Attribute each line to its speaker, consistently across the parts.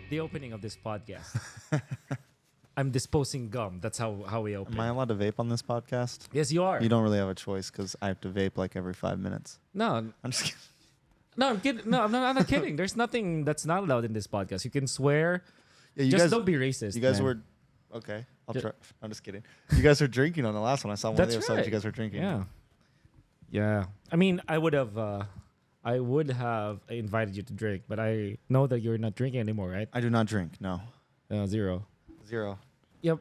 Speaker 1: the opening of this podcast. I'm disposing gum. That's how we open.
Speaker 2: Am I allowed to vape on this podcast?
Speaker 1: Yes, you are.
Speaker 2: You don't really have a choice because I have to vape like every 5 minutes.
Speaker 1: No,
Speaker 2: I'm just kidding.
Speaker 1: no, I'm kidding. No, I'm not kidding. There's nothing that's not allowed in this podcast. You can swear.
Speaker 2: Yeah, you
Speaker 1: Just
Speaker 2: guys,
Speaker 1: don't be racist.
Speaker 2: you guys
Speaker 1: man.
Speaker 2: were okay. I'll
Speaker 1: Ju-
Speaker 2: try. I'm just kidding. You guys were drinking on the last one. I saw one of
Speaker 1: That's
Speaker 2: the episodes.
Speaker 1: right.
Speaker 2: You guys were drinking.
Speaker 1: Yeah. Yeah. I mean, I would have invited you to drink, but I know that you're not drinking anymore, right?
Speaker 2: I do not drink. No.
Speaker 1: Zero.
Speaker 2: Zero.
Speaker 1: Yep.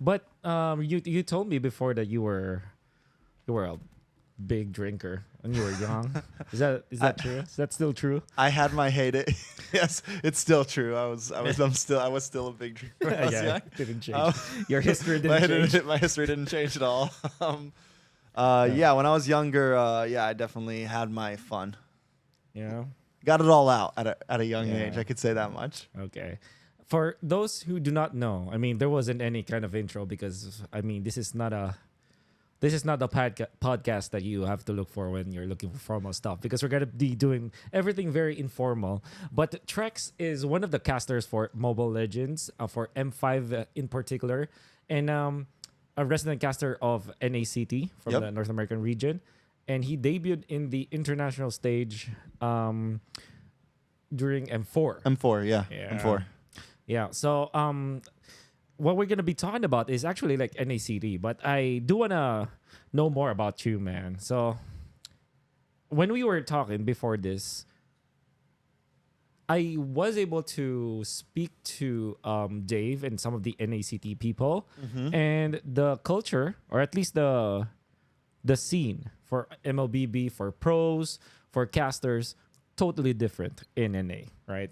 Speaker 1: But you told me before that you were a big drinker when you were young. Is that true? Is that still true?
Speaker 2: I had my heyday. Yes, it's still true. I was still a big drinker when I was young.
Speaker 1: It didn't change.
Speaker 2: Um,
Speaker 1: Your history didn't change.
Speaker 2: My history didn't change at all. Yeah, when I was younger, I definitely had my fun.
Speaker 1: Yeah.
Speaker 2: Got it all out at a young
Speaker 1: Yeah.
Speaker 2: age. I could say that much.
Speaker 1: Okay. For those who do not know, I mean, there wasn't any kind of intro because I mean, this is not the podcast that you have to look for when you're looking for formal stuff because we're gonna be doing everything very informal. But Trex is one of the casters for Mobile Legends, for M5 in particular, and a resident caster of NACT from
Speaker 2: Yep.
Speaker 1: the North American region, and he debuted in the international stage during M4.
Speaker 2: M4, yeah.
Speaker 1: Yeah.
Speaker 2: M4.
Speaker 1: Yeah. So what we're gonna be talking about is actually like NACD, but I do wanna know more about you, man. So when we were talking before this, I was able to speak to Dave and some of the NACT people, and the culture, or at least the scene for MLBB, for pros, for casters, totally different in NA, right?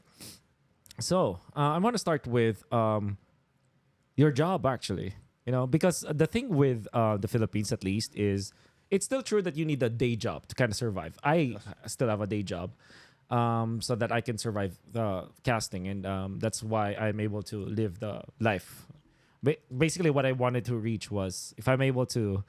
Speaker 1: So I want to start with your job, actually. You know, because the thing with the Philippines, at least, is it's still true that you need a day job to kind of survive. I still have a day job so that I can survive the casting, and that's why I'm able to live the life. Basically, what I wanted to reach was if I'm able to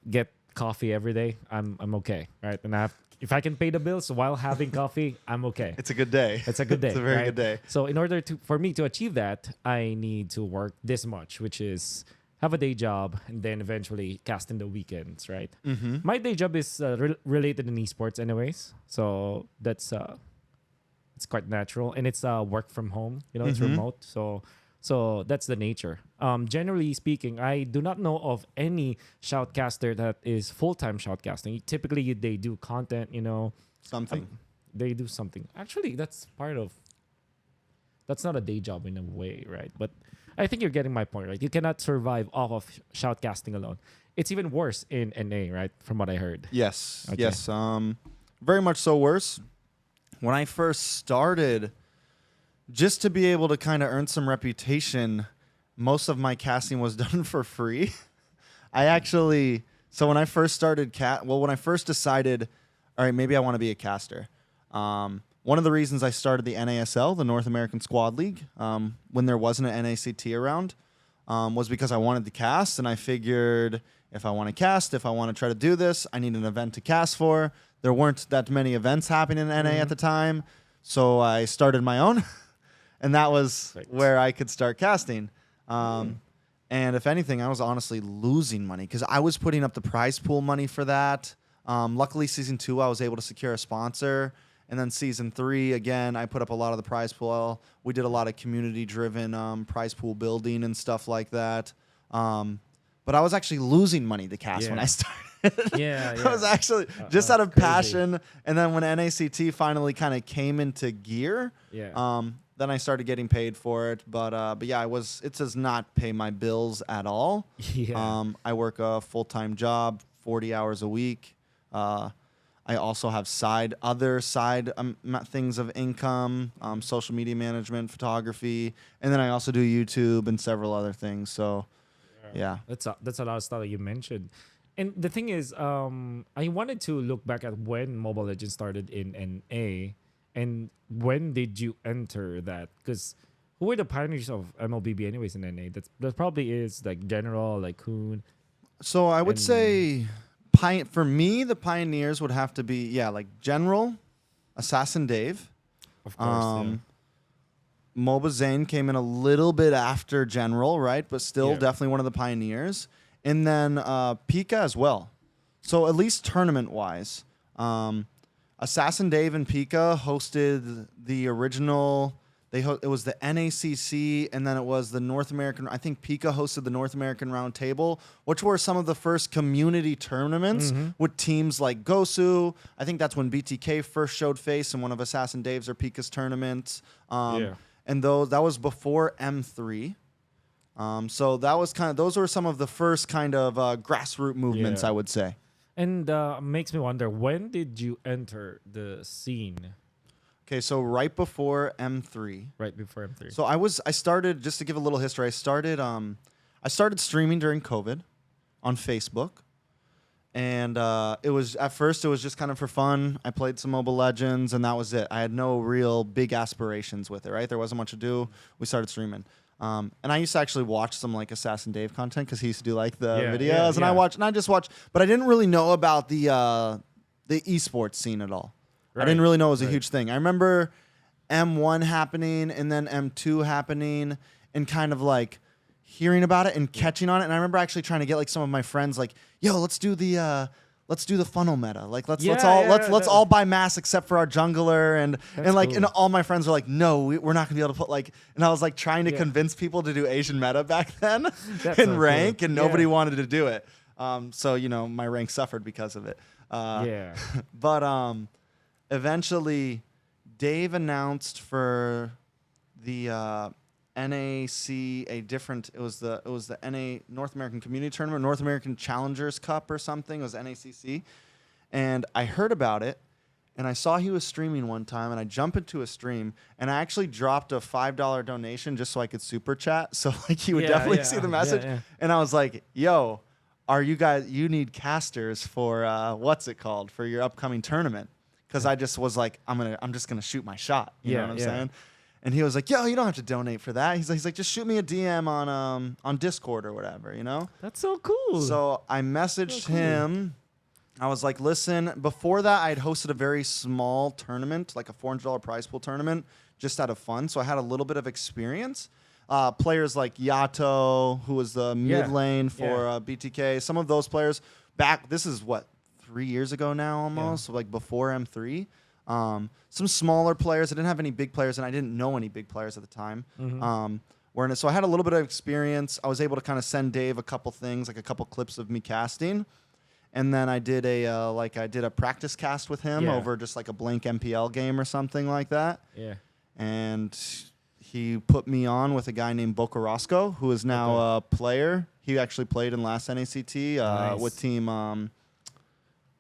Speaker 1: get coffee every day, I'm okay, right? And if I can pay the bills while having coffee, I'm okay.
Speaker 2: It's a good day.
Speaker 1: It's a good day.
Speaker 2: It's a very
Speaker 1: right?
Speaker 2: good day.
Speaker 1: So in order for me to achieve that, I need to work this much, which is have a day job and then eventually cast in the weekends, right?
Speaker 2: Mm-hmm.
Speaker 1: My day job is related in esports anyways. So that's it's quite natural, and it's work from home, you know, it's
Speaker 2: Mhm.
Speaker 1: remote. So that's the nature. Generally speaking, I do not know of any shoutcaster that is full-time shoutcasting. Typically, they do content, you know.
Speaker 2: Something.
Speaker 1: They do something. Actually, that's not a day job in a way, right? But I think you're getting my point, right? You cannot survive off of shoutcasting alone. It's even worse in NA, right? From what I heard.
Speaker 2: Yes.
Speaker 1: Okay.
Speaker 2: Yes. Very much so worse. When I first started, just to be able to kind of earn some reputation, most of my casting was done for free. So when I first started when I first decided, all right, maybe I want to be a caster. One of the reasons I started the NASL, the North American Squad League, when there wasn't an NACT around, was because I wanted to cast, and I figured if I want to cast, if I want to try to do this, I need an event to cast for. There weren't that many events happening in NA at the time, so I started my own, and that was where I could start casting. And if anything, I was honestly losing money because I was putting up the prize pool money for that. Luckily, season 2, I was able to secure a sponsor. And then season 3, again, I put up a lot of the prize pool. We did a lot of community-driven prize pool building and stuff like that. But I was actually losing money to cast when I started.
Speaker 1: Yeah.
Speaker 2: I was actually just out of
Speaker 1: crazy.
Speaker 2: passion. And then when NACT finally kind of came into gear,
Speaker 1: Yeah.
Speaker 2: then I started getting paid for it. But yeah, it does not pay my bills at all.
Speaker 1: Yeah.
Speaker 2: I work a full-time job, 40 hours a week. I also have other side things of income, social media management, photography, and then I also do YouTube and several other things. So, yeah.
Speaker 1: That's a lot of stuff that you mentioned. And the thing is, I wanted to look back at when Mobile Legends started in NA, and when did you enter that? Because who were the pioneers of MLBB anyways in NA? That probably is like General, like Kuhn.
Speaker 2: So I would say, for me, the pioneers would have to be, like General, Assassin Dave.
Speaker 1: Of course,
Speaker 2: MOBA Zane came in a little bit after General, right? But still definitely one of the pioneers. And then Pika as well. So at least tournament-wise, Assassin Dave and Pika hosted the original. It was the NACC, and then it was the North American. I think Pika hosted the North American Round Table, which were some of the first community tournaments with teams like Gosu. I think that's when BTK first showed face in one of Assassin Dave's or Pika's tournaments. And that was before M3. So that was those were some of the first kind of grassroots movements, I would say.
Speaker 1: And makes me wonder, when did you enter the scene?
Speaker 2: Okay, so right before M3.
Speaker 1: Right before M3.
Speaker 2: So I started, just to give a little history, I started streaming during COVID on Facebook. And at first it was just kind of for fun. I played some Mobile Legends and that was it. I had no real big aspirations with it, right? There wasn't much to do. We started streaming. And I used to actually watch some like Assassin Dave content because he used to do like the videos, and I just watched, but I didn't really know about the esports scene at all. Right. I didn't really know it was a huge thing. I remember M1 happening and then M2 happening, and kind of like hearing about it and catching on it. And I remember actually trying to get like some of my friends like, "Yo, let's do the funnel meta. Like let's all buy mass except for our jungler." And like, cool. And all my friends were like, "No, we're not gonna be able to put like." And I was like trying to convince people to do Asian meta back then in rank, and nobody wanted to do it. So my rank suffered because of it. But eventually, Dave announced for the NAC it was the NA North American Community Tournament, North American Challengers Cup or something. It was NACC. And I heard about it, and I saw he was streaming one time, and I jumped into a stream, and I actually dropped a $5 donation just so I could super chat. So like he would definitely see the message. And I was like, "Yo, you need casters for for your upcoming tournament?" Because I just was like, I'm just gonna shoot my shot. You know what I'm saying? And he was like, "Yo, you don't have to donate for that." He's like, "Just shoot me a DM on Discord or whatever, you know?"
Speaker 1: That's so cool.
Speaker 2: So I messaged him. I was like, "Listen, before that, I had hosted a very small tournament, like a $400 prize pool tournament, just out of fun. So I had a little bit of experience. Players like Yato, who was the mid lane for BTK, some of those players this is 3 years ago now almost, so like before M3. Some smaller players. I didn't have any big players, and I didn't know any big players at the time. So I had a little bit of experience. I was able to kind of send Dave a couple things, like a couple clips of me casting. And then I did a practice cast with him over just like a blank MPL game or something like that. Yeah. And he put me on with a guy named Bocarosco, who is now a player. He actually played in last NACT with team...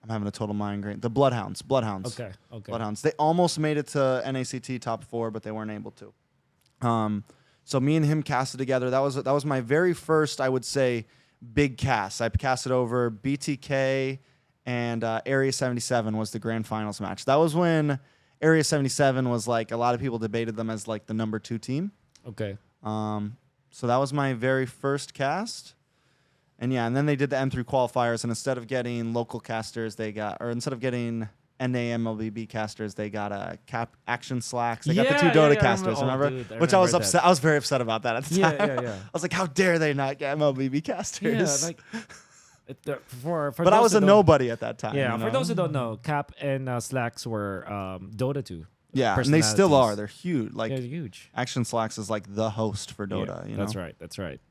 Speaker 2: I'm having a total migraine. The Bloodhounds. Okay. Bloodhounds. They almost made it to NACT top 4, but they weren't able to. So me and him casted together. That was my very first, I would say, big cast. I casted over BTK and Area 77 was the grand finals match. That was when Area 77 was like, a lot of people debated them as like the number 2 team. Okay. So that was my very first cast. And then they did the M3 qualifiers, and instead of getting local casters, instead of getting NAMLBB casters, they got Action Slacks. They got the 2 DOTA casters, remember? Which I was upset. I was very upset about that at the time. I was like, how dare they not get MLBB casters? But I was a nobody at that time.
Speaker 1: Yeah, for those who don't know, Cap and Slacks were Dota 2.
Speaker 2: Yeah, and they still are. They're huge.
Speaker 1: They're huge.
Speaker 2: Action Slacks is like the host for Dota.
Speaker 1: Yeah, that's right.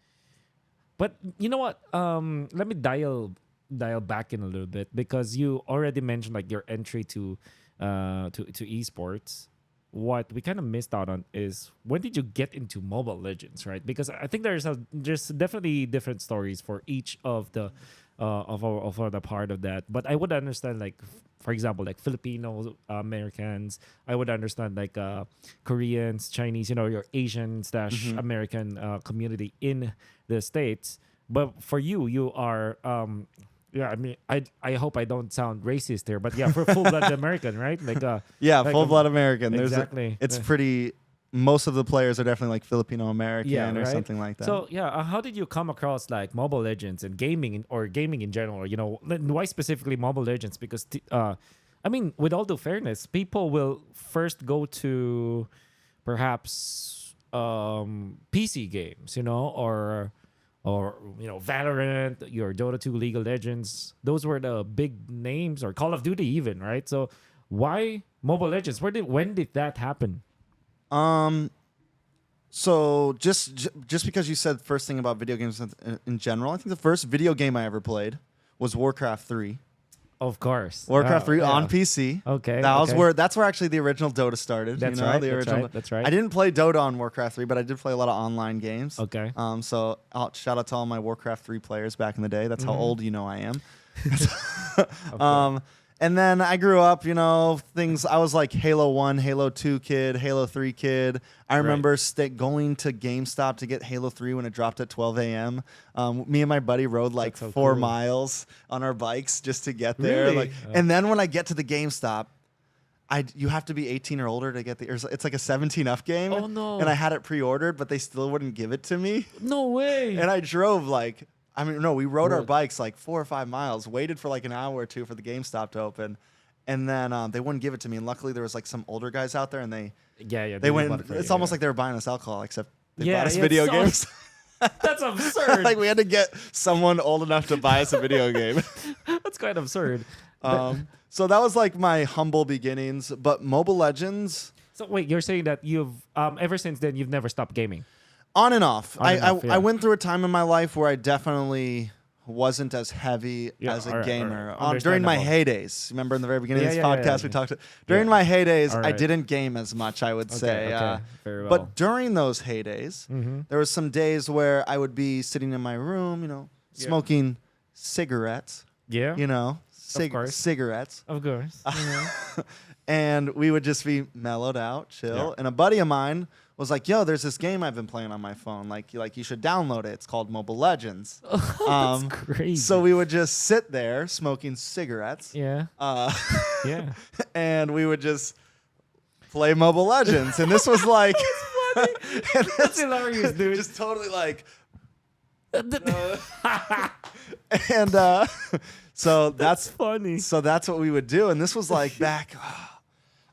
Speaker 1: But you know what? Let me dial back in a little bit, because you already mentioned like your entry to esports. What we kind of missed out on is, when did you get into Mobile Legends, right? Because I think there's definitely different stories for each of the of the part of that. But I would understand, like, for example, like Filipino Americans. I would understand like Koreans, Chinese, your Asian / American community in the States. But for you are I mean, I hope I don't sound racist here, but for full-blood American, right? Like
Speaker 2: full-blood American.
Speaker 1: Exactly.
Speaker 2: It's pretty. Most of the players are definitely like Filipino American or something like that.
Speaker 1: So how did you come across like Mobile Legends and gaming in general? Why specifically Mobile Legends? Because I mean, with all due fairness, people will first go to perhaps PC games, or Valorant, your Dota 2, League of Legends. Those were the big names, or Call of Duty even, right? So why Mobile Legends? When did that happen?
Speaker 2: So just because you said first thing about video games in general, I think the first video game I ever played was Warcraft 3.
Speaker 1: Of course.
Speaker 2: Warcraft 3 on PC.
Speaker 1: Okay.
Speaker 2: That's where actually the original Dota started.
Speaker 1: That's right. That's right.
Speaker 2: I didn't play Dota on Warcraft 3, but I did play a lot of online games.
Speaker 1: Okay.
Speaker 2: So I'll shout out to all my Warcraft 3 players back in the day. That's how old I am. And then I grew up, I was like Halo 1, Halo 2 kid, Halo 3 kid. I remember going to GameStop to get Halo 3 when it dropped at 12 a.m. Me and my buddy rode like 4 miles on our bikes just to get there.
Speaker 1: Really?
Speaker 2: And then when I get to the GameStop, you have to be 18 or older to get it's like a 17F game.
Speaker 1: Oh, no.
Speaker 2: And I had it pre-ordered, but they still wouldn't give it to me.
Speaker 1: No way.
Speaker 2: And I drove we rode our bikes like 4 or 5 miles, waited for like an hour or two for the GameStop to open, and then they wouldn't give it to me. And luckily, there was like some older guys out there, and they went. It's almost like they were buying us alcohol, except they bought us video games.
Speaker 1: That's absurd.
Speaker 2: Like we had to get someone old enough to buy us a video game.
Speaker 1: That's quite absurd.
Speaker 2: So that was like my humble beginnings. But Mobile Legends.
Speaker 1: So wait, you're saying that you've ever since then you've never stopped gaming?
Speaker 2: On and off. I went through a time in my life where I definitely wasn't as heavy as a gamer. During my heydays. Remember in the very beginning of this podcast we talked during my heydays, I didn't game as much, I would say.
Speaker 1: Very well.
Speaker 2: But during those heydays, there was some days where I would be sitting in my room, smoking cigarettes.
Speaker 1: Yeah.
Speaker 2: Cigarettes.
Speaker 1: Of course.
Speaker 2: And we would just be mellowed out, chill.
Speaker 1: Yeah.
Speaker 2: And a buddy of mine was like, yo, there's this game I've been playing on my phone. Like you should download it. It's called Mobile Legends.
Speaker 1: That's crazy.
Speaker 2: So we would just sit there smoking cigarettes.
Speaker 1: Yeah. Yeah.
Speaker 2: And we would just play Mobile Legends. And this was like...
Speaker 1: That's hilarious, dude.
Speaker 2: Just totally like... So that's
Speaker 1: funny.
Speaker 2: So that's what we would do. And this was like back...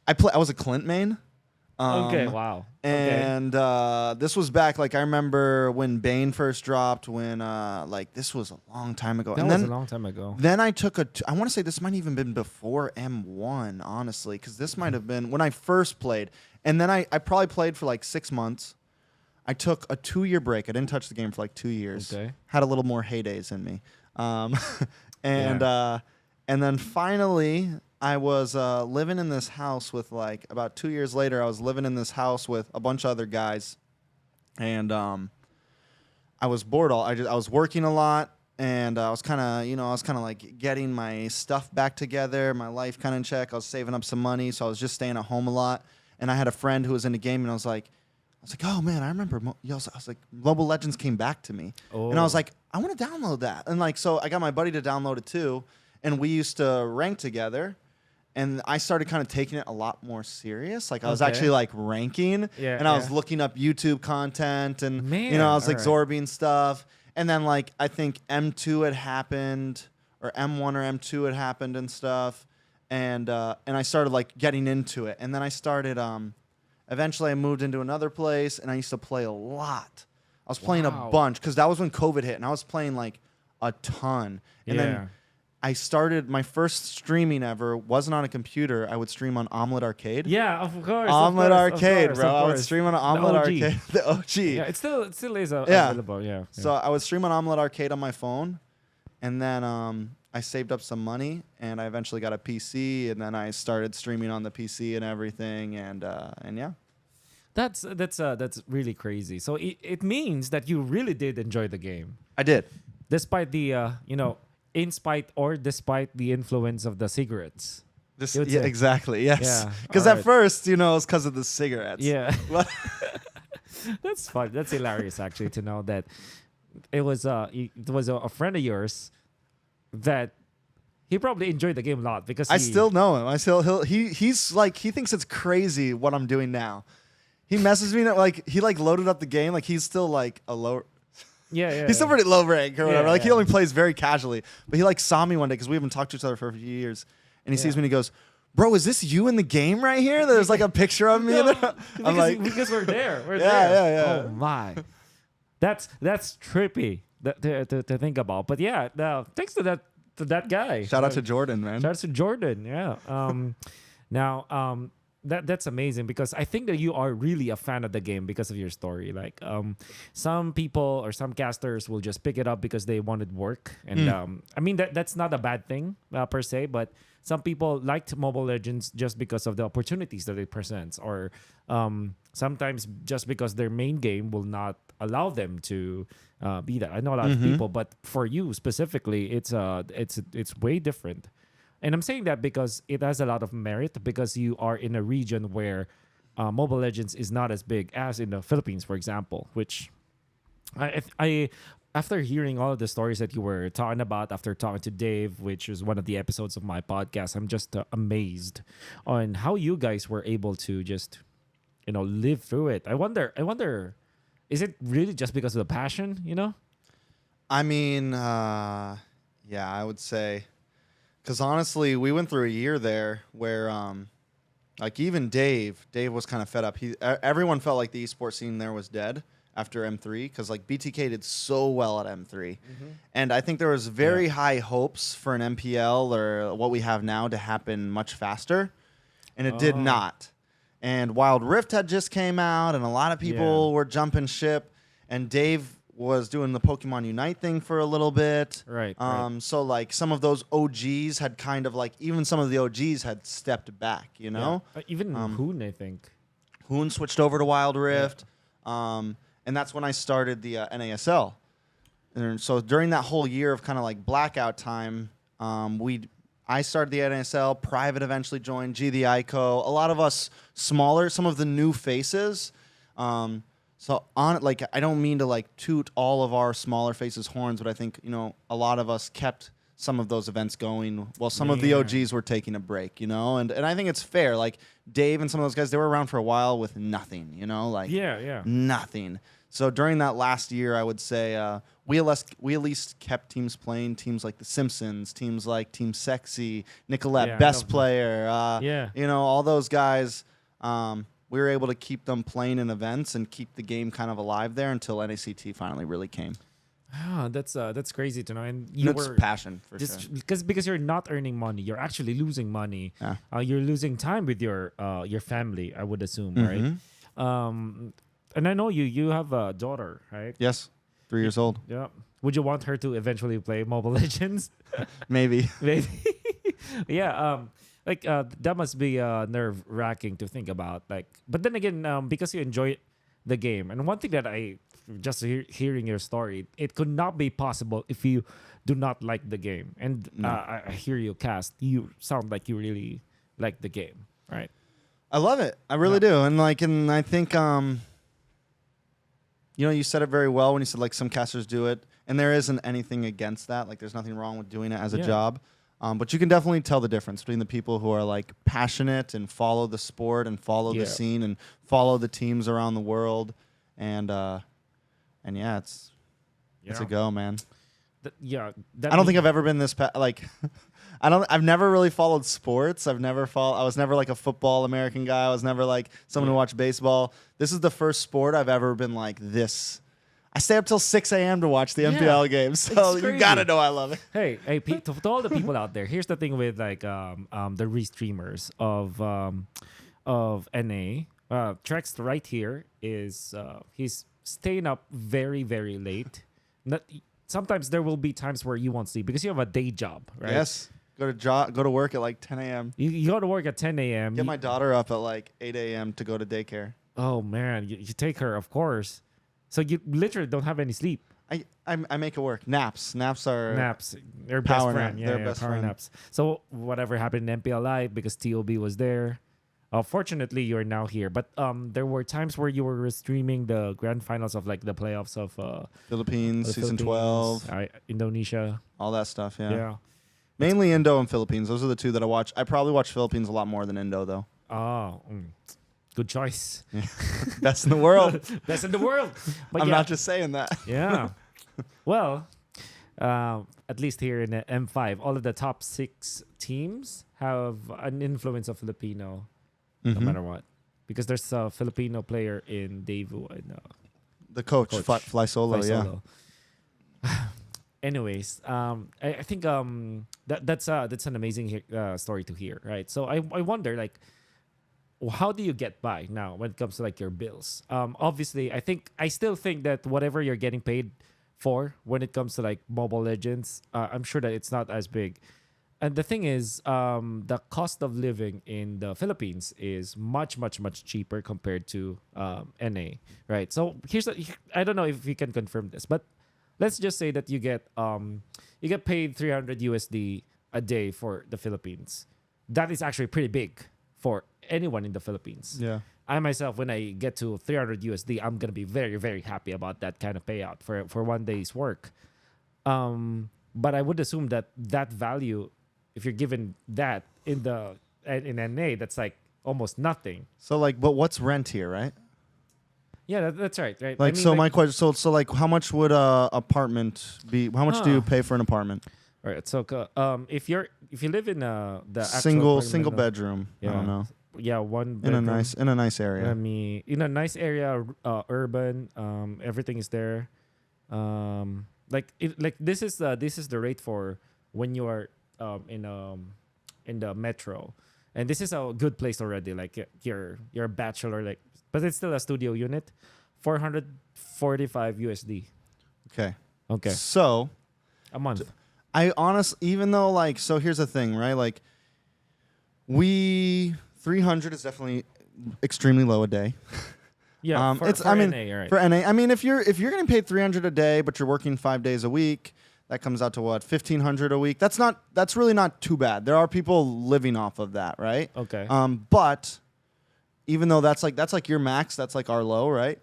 Speaker 2: I was a Clint main.
Speaker 1: Okay, wow.
Speaker 2: And this was back, like, I remember when Bane first dropped, when, this was a long time ago.
Speaker 1: That was a long time ago.
Speaker 2: Then I took I want to say this might even been before M1, honestly, because this might have been when I first played. And then I probably played for, like, 6 months. I took a 2-year break. I didn't touch the game for, like, 2 years.
Speaker 1: Okay.
Speaker 2: Had a little more heydays in me. And then finally... I was living in this house with about 2 years later. I was living in this house with a bunch of other guys, and I was bored. I was working a lot, and I was kind of like getting my stuff back together, my life kind of in check. I was saving up some money, so I was just staying at home a lot. And I had a friend who was into gaming, and I was like, oh man, I remember. I was like, Mobile Legends came back to me, and I was like, I want to download that. And so I got my buddy to download it too, and we used to rank together. And I started kind of taking it a lot more serious. Like I was actually like ranking, and I was looking up YouTube content, and I was like absorbing stuff. And then like I think M2 had happened, or M1 or M2 had happened and stuff, and I started like getting into it. And then I started. Eventually, I moved into another place, and I used to play a lot. I was playing a bunch because that was when COVID hit, and I was playing like a ton. And then I started my first streaming ever wasn't on a computer. I would stream on Omelet Arcade.
Speaker 1: Yeah, of course.
Speaker 2: Omelet Arcade,
Speaker 1: of course,
Speaker 2: bro. I would stream on Omelet Arcade. The OG.
Speaker 1: Yeah, it still is available. Yeah.
Speaker 2: So I would stream on Omelet Arcade on my phone, and then I saved up some money, and I eventually got a PC, and then I started streaming on the PC and everything, and yeah.
Speaker 1: That's really crazy. So it means that you really did enjoy the game.
Speaker 2: I did,
Speaker 1: despite the in spite or despite the influence of the cigarettes.
Speaker 2: Exactly. Yes. Because
Speaker 1: at
Speaker 2: first, it was because of the cigarettes.
Speaker 1: Yeah. That's fun. That's hilarious, actually, to know that it was a friend of yours that he probably enjoyed the game a lot because
Speaker 2: I still know him. He's like, he thinks it's crazy what I'm doing now. He messes me like he like loaded up the game like he's still like a lower.
Speaker 1: Yeah.
Speaker 2: He's still pretty low rank or whatever.
Speaker 1: Yeah,
Speaker 2: he only plays very casually. But he like saw me one day because we haven't talked to each other for a few years, and he sees me and he goes, bro, is this you in the game right here? There's like a picture of me.
Speaker 1: No,
Speaker 2: in there. I'm like,
Speaker 1: because we're there. We're
Speaker 2: Yeah,
Speaker 1: there.
Speaker 2: yeah.
Speaker 1: Oh my, that's trippy to think about. But yeah, thanks to that guy.
Speaker 2: shout out to Jordan, man.
Speaker 1: Shout out to Jordan. Yeah. Now, that's amazing because I think that you are really a fan of the game because of your story. Like, some people or some casters will just pick it up because they wanted work, and I mean that's not a bad thing per se, but some people liked Mobile Legends just because of the opportunities that it presents, or sometimes just because their main game will not allow them to be that. I know a lot of people, but for you specifically, it's way different. And I'm saying that because it has a lot of merit because you are in a region where Mobile Legends is not as big as in the Philippines, for example, which I after hearing all of the stories that you were talking about, after talking to Dave, which is one of the episodes of my podcast, I'm just amazed on how you guys were able to just, live through it. I wonder, is it really just because of the passion,
Speaker 2: I mean, yeah, I would say, because honestly, we went through a year there where, like even Dave was kind of fed up. Everyone felt like the esports scene there was dead after M3 because like BTK did so well at M3, and I think there was very high hopes for an MPL or what we have now to happen much faster, and it did not. And Wild Rift had just came out, and a lot of people were jumping ship, and Dave was doing the Pokemon Unite thing for a little bit.
Speaker 1: Right.
Speaker 2: So like some of those OGs had kind of like, even some of the OGs had stepped back,
Speaker 1: Yeah. Even Hoon, I think.
Speaker 2: Hoon switched over to Wild Rift. And that's when I started the NASL. And so during that whole year of kind of like blackout time, I started the NASL, Private eventually joined, G the ICO, a lot of us smaller, some of the new faces. So I don't mean to like toot all of our smaller faces' horns, but I think, a lot of us kept some of those events going while some of the OGs were taking a break, and I think it's fair. Like Dave and some of those guys, they were around for a while with nothing, nothing. So during that last year, I would say we at least kept teams playing, teams like The Simpsons, teams like Team Sexy, Nicolette, Best Player, all those guys. We were able to keep them playing in events and keep the game kind of alive there until NACT finally really came.
Speaker 1: That's crazy to know. And
Speaker 2: it's passion for sure.
Speaker 1: Because you're not earning money, you're actually losing money.
Speaker 2: Yeah.
Speaker 1: You're losing time with your family, I would assume, right? And I know you have a daughter, right?
Speaker 2: Yes, 3 years old.
Speaker 1: Yeah. Would you want her to eventually play Mobile Legends?
Speaker 2: Maybe.
Speaker 1: Yeah. That must be nerve wracking to think about. But then again, because you enjoy the game, and one thing that I just hearing your story, it could not be possible if you do not like the game. And I hear you cast. You sound like you really like the game, right?
Speaker 2: I love it. I really do. And I think you said it very well when you said like some casters do it, and there isn't anything against that. Like there's nothing wrong with doing it as a job. But you can definitely tell the difference between the people who are like passionate and follow the sport and follow the scene and follow the teams around the world, and it's a go, man.
Speaker 1: I
Speaker 2: don't think I've ever been this I've never really followed sports. I was never like a football American guy. I was never like someone who watched baseball. This is the first sport I've ever been like this. I stay up till 6 a.m. to watch the MPL games, so you gotta know I love it.
Speaker 1: Hey, to all the people out there, here's the thing with the restreamers of NA. Trex right here is he's staying up very, very late. Sometimes there will be times where you won't sleep because you have a day job, right?
Speaker 2: Yes. Go to work at like 10 a.m.
Speaker 1: You go to work at 10 a.m.
Speaker 2: Get my daughter up at like 8 a.m. to go to daycare.
Speaker 1: Oh man, you take her, of course. So you literally don't have any sleep.
Speaker 2: I make it work. Naps.
Speaker 1: Their best friend. Yeah,
Speaker 2: best
Speaker 1: power
Speaker 2: friend.
Speaker 1: naps. So whatever happened in MPL Live because TOB was there. Fortunately, you're now here. But there were times where you were streaming the grand finals of like the playoffs of
Speaker 2: Philippines, season 12,
Speaker 1: Indonesia,
Speaker 2: all that stuff. Yeah.
Speaker 1: Yeah.
Speaker 2: Mainly Indo and Philippines. Those are the two that I watch. I probably watch Philippines a lot more than Indo though.
Speaker 1: Oh. Good choice.
Speaker 2: Yeah. Best in the world.
Speaker 1: Best in the world. But
Speaker 2: I'm not just saying that.
Speaker 1: Yeah. Well, at least here in the M5, all of the top 6 teams have an influence of Filipino, no matter what, because there's a Filipino player in Daewoo and
Speaker 2: the coach. Fly solo.
Speaker 1: Fly
Speaker 2: Yeah.
Speaker 1: Solo. Anyways, I think that's an amazing story to hear, right? So I wonder, like, how do you get by now when it comes to like your bills? Obviously, I still think that whatever you're getting paid for when it comes to like Mobile Legends, I'm sure that it's not as big. And the thing is, the cost of living in the Philippines is much, much, much cheaper compared to NA, right? So I don't know if you can confirm this, but let's just say that you get paid 300 USD a day for the Philippines. That is actually pretty big for anyone in the Philippines.
Speaker 2: Yeah.
Speaker 1: I myself, when I get to 300 USD, I'm gonna be very, very happy about that kind of payout for one day's work. But I would assume that value, if you're given that in NA, that's like almost nothing.
Speaker 2: So like, but what's rent here, right?
Speaker 1: Yeah, that's right. Like,
Speaker 2: I mean, so my question, so like, how much would a apartment be? How much do you pay for an apartment?
Speaker 1: All right. So if you live in the
Speaker 2: single
Speaker 1: actual
Speaker 2: bedroom, I don't know.
Speaker 1: Yeah, one
Speaker 2: in a
Speaker 1: bedroom.
Speaker 2: nice area.
Speaker 1: In a nice area, urban. Everything is there. This is the rate for when you are in the metro, and this is a good place already. Like you're a bachelor, like, but it's still a studio unit, 445 USD. Okay.
Speaker 2: So
Speaker 1: a month.
Speaker 2: I honestly, even though like, so here's the thing, right? Like, 300 is definitely extremely low a day.
Speaker 1: Yeah, for NA, right.
Speaker 2: For NA, I mean, if you're getting paid 300 a day, but you're working 5 days a week, that comes out to what, 1,500 a week. That's really not too bad. There are people living off of that, right?
Speaker 1: Okay.
Speaker 2: But even though that's like your max, that's like our low, right?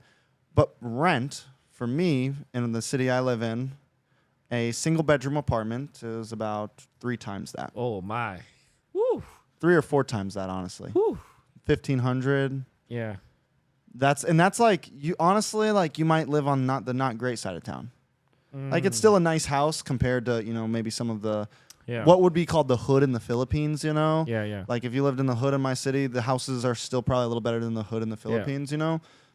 Speaker 2: But rent for me in the city I live in, a single bedroom apartment is about 3 times that.
Speaker 1: Oh my. Woo.
Speaker 2: 3 or 4 times that, honestly.
Speaker 1: Woo.
Speaker 2: 1,500.
Speaker 1: Yeah.
Speaker 2: That's like, you honestly, like, you might live on the not great side of town. Like, it's still a nice house compared to, maybe some of the what would be called the hood in the Philippines,
Speaker 1: Yeah.
Speaker 2: Like, if you lived in the hood in my city, the houses are still probably a little better than the hood in the Philippines,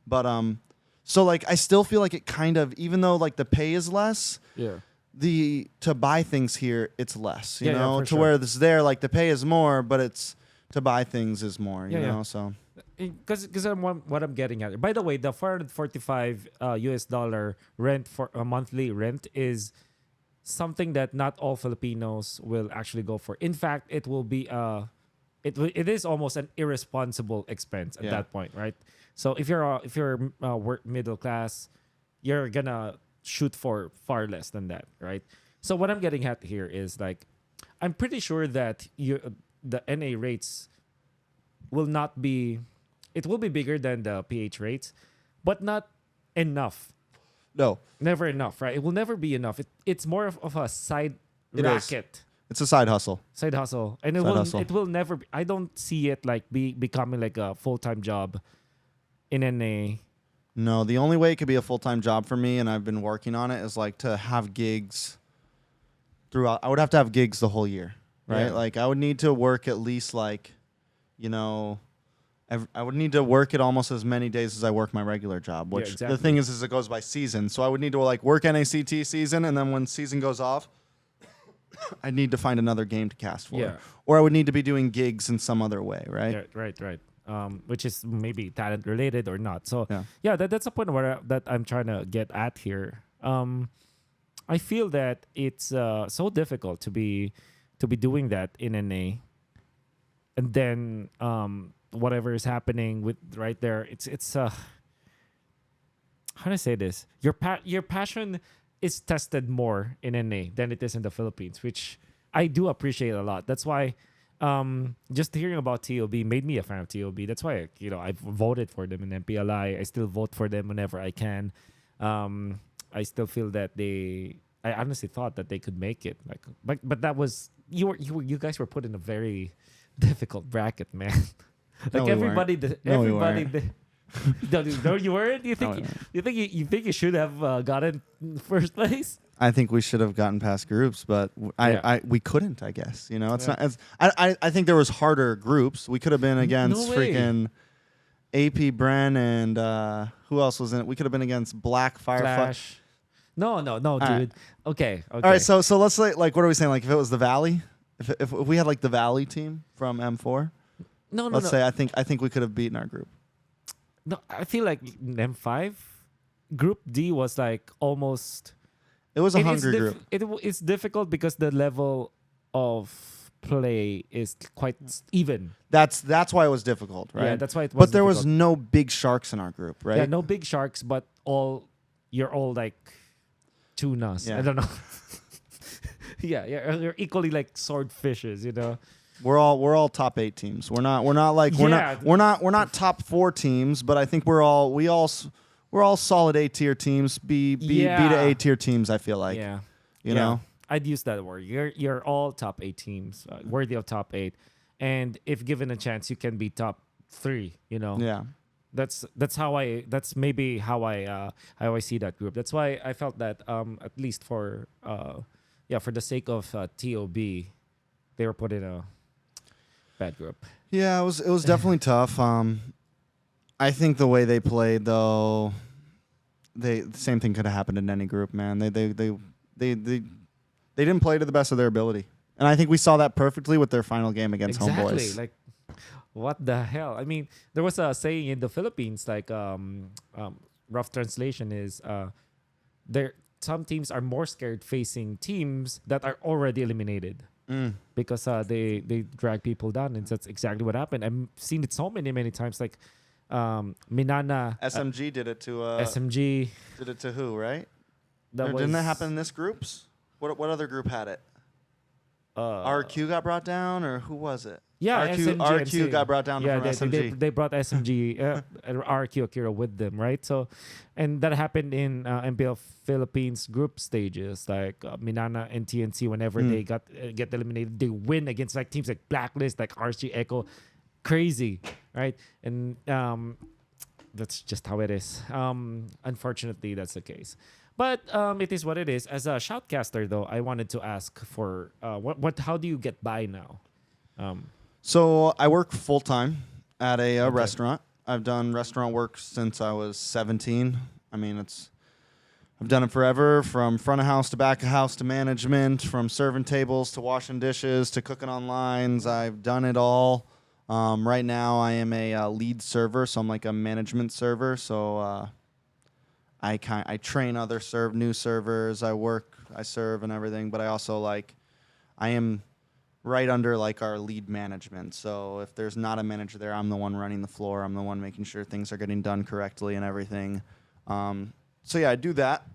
Speaker 2: But so like, I still feel like it kind of, even though like the pay is less, to buy things here, it's less, you know, to where this there, like the pay is more, but it's to buy things is more, you know, so.
Speaker 1: Because what I'm getting at. By the way, the 445 US dollar rent for a monthly rent is something that not all Filipinos will actually go for. In fact, it will be it is almost an irresponsible expense at that point, right? So if you're work middle class, you're gonna shoot for far less than that, right? So what I'm getting at here is like, I'm pretty sure that the NA rates will not be. It will be bigger than the PH rates, but not enough.
Speaker 2: No.
Speaker 1: Never enough, right? It will never be enough. It's more of a side racket.
Speaker 2: It's a side hustle.
Speaker 1: Side hustle. And it will never be, I don't see it like becoming like a full-time job in NA.
Speaker 2: No, the only way it could be a full-time job for me, and I've been working on it, is like to have gigs throughout. I would have to have gigs the whole year, right?
Speaker 1: Yeah.
Speaker 2: Like I would need to work at least like, I would need to work it almost as many days as I work my regular job, which the thing is it goes by season. So I would need to like work NACT season, and then when season goes off, I'd need to find another game to cast for.
Speaker 1: Yeah.
Speaker 2: Or I would need to be doing gigs in some other way, right?
Speaker 1: Yeah, right. Which is maybe talent related or not. So that's a point that I'm trying to get at here. I feel that it's so difficult to be doing that in NA, and then whatever is happening with right there, it's how do I say this? Your passion is tested more in NA than it is in the Philippines, which I do appreciate a lot. That's why just hearing about TOB made me a fan of TOB. That's why I've voted for them in MPLI. I still vote for them whenever I can. I still feel that I honestly thought that they could make it. But that was you guys were put in a very difficult bracket, man.
Speaker 2: No,
Speaker 1: everybody.
Speaker 2: No,
Speaker 1: No, you weren't. You think you should have gotten first place?
Speaker 2: I think we should have gotten past groups, but we couldn't. I guess it's not. As, I think there was harder groups. We could have been against freaking AP Bren and who else was in it? We could have been against Black Fireflash.
Speaker 1: No, dude. Right. Okay.
Speaker 2: All right, so let's say what are we saying? Like if it was the Valley, if we had like the Valley team from M4, let's say I think we could have beaten our group.
Speaker 1: No, I feel like M5 Group D was like almost.
Speaker 2: It was a hungry group.
Speaker 1: It's difficult because the level of play is quite even.
Speaker 2: That's why it was difficult, right?
Speaker 1: Yeah, that's why it was.
Speaker 2: But there was no big sharks in our group, right?
Speaker 1: Yeah, no big sharks, but you're all like tunas. Yeah. I don't know. you're equally like swordfishes,
Speaker 2: We're all top 8 teams. We're not top 4 teams, but I think we're all solid A tier teams, B to A tier teams. I feel like, you know,
Speaker 1: I'd use that word. You're all top 8 teams, worthy of top 8, and if given a chance, you can be top 3.
Speaker 2: Yeah.
Speaker 1: That's maybe how I see that group. That's why I felt that at least for the sake of TOB, they were put in a bad group.
Speaker 2: Yeah, it was definitely tough. I think the way they played, though, the same thing could have happened in any group, man. They didn't play to the best of their ability, and I think we saw that perfectly with their final game against Homeboys.
Speaker 1: Exactly, like what the hell? I mean, there was a saying in the Philippines, like rough translation is, there some teams are more scared facing teams that are already eliminated. Because they drag people down, and that's exactly what happened. I've seen it so many times, like. Minana
Speaker 2: SMG did it to
Speaker 1: SMG
Speaker 2: did it to who, right? Didn't that happen in this groups? What other group had it? RQ got brought down, or who was it?
Speaker 1: Yeah,
Speaker 2: RQ got brought down from SMG.
Speaker 1: They brought SMG RQ Akira with them, right? So, and that happened in MPL Philippines group stages, like Minana and TNC. Whenever they get eliminated, they win against like teams like Blacklist, like RC Echo. Crazy, right? And that's just how it is. Unfortunately, that's the case. But it is what it is. As a shoutcaster, though, I wanted to ask for how do you get by now?
Speaker 2: So I work full-time at a restaurant. I've done restaurant work since I was 17. I mean, I've done it forever, from front of house to back of house to management, from serving tables to washing dishes to cooking on lines. I've done it all. Right now, I am a lead server, so I'm like a management server. So I train other new servers. I serve and everything. But I also I am right under like our lead management. So if there's not a manager there, I'm the one running the floor. I'm the one making sure things are getting done correctly and everything. So yeah, I do that.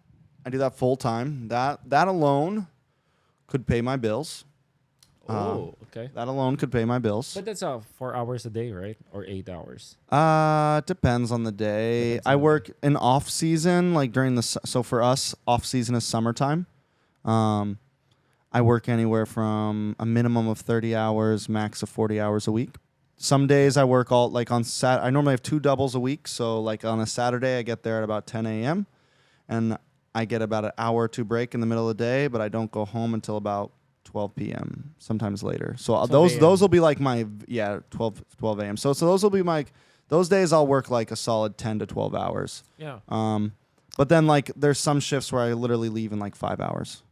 Speaker 2: I do that full time. That alone could pay my bills.
Speaker 1: Okay.
Speaker 2: That alone could pay my bills.
Speaker 1: But that's 4 hours a day, right? Or 8 hours?
Speaker 2: Depends on the day. I work in off season, like during so for us, off season is summertime. I work anywhere from a minimum of 30 hours, max of 40 hours a week. Some days I work all like on I normally have 2 doubles a week. So like on a Saturday, I get there at about 10 a.m. and I get about an hour or 2 break in the middle of the day, but I don't go home until about 12 p.m. sometimes later. So those will be like my 12 a.m. So those will be those days I'll work like a solid 10 to 12 hours.
Speaker 1: Yeah.
Speaker 2: But then like there's some shifts where I literally leave in like 5 hours.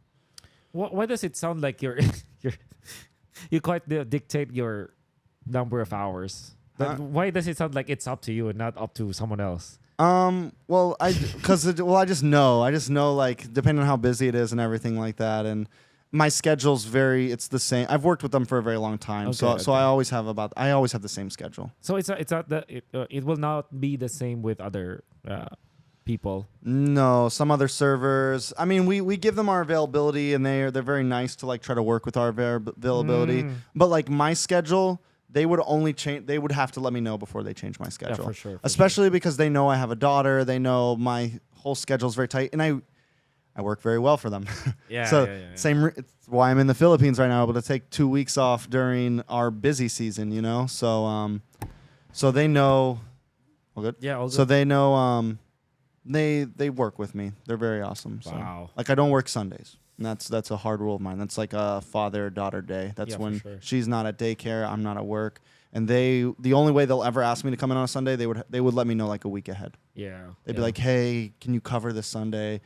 Speaker 1: Why does it sound like you quite dictate your number of hours? Why does it sound like it's up to you and not up to someone else?
Speaker 2: Well, I just know like depending on how busy it is and everything like that, and my schedule's it's the same. I've worked with them for a very long time, so I always have the same schedule.
Speaker 1: So it's not that it will not be the same with other people.
Speaker 2: No, some other servers. I mean, we give them our availability, and they're very nice to like try to work with our availability. But like my schedule, they would only change. They would have to let me know before they change my schedule.
Speaker 1: Yeah, for sure.
Speaker 2: Especially because they know I have a daughter. They know my whole schedule is very tight, and I work very well for them. Same. It's why I'm in the Philippines right now, able to take 2 weeks off during our busy season. You know, so they know. All good.
Speaker 1: Yeah, all good.
Speaker 2: So they know. They work with me. They're very awesome. So.
Speaker 1: Wow.
Speaker 2: Like I don't work Sundays. And that's a hard rule of mine. That's like a father-daughter day. That's
Speaker 1: Yeah, for
Speaker 2: when
Speaker 1: sure.
Speaker 2: she's not at daycare, I'm not at work. And the only way they'll ever ask me to come in on a Sunday, they would let me know like a week ahead.
Speaker 1: Yeah.
Speaker 2: They'd
Speaker 1: yeah.
Speaker 2: be like, "Hey, can you cover this Sunday?"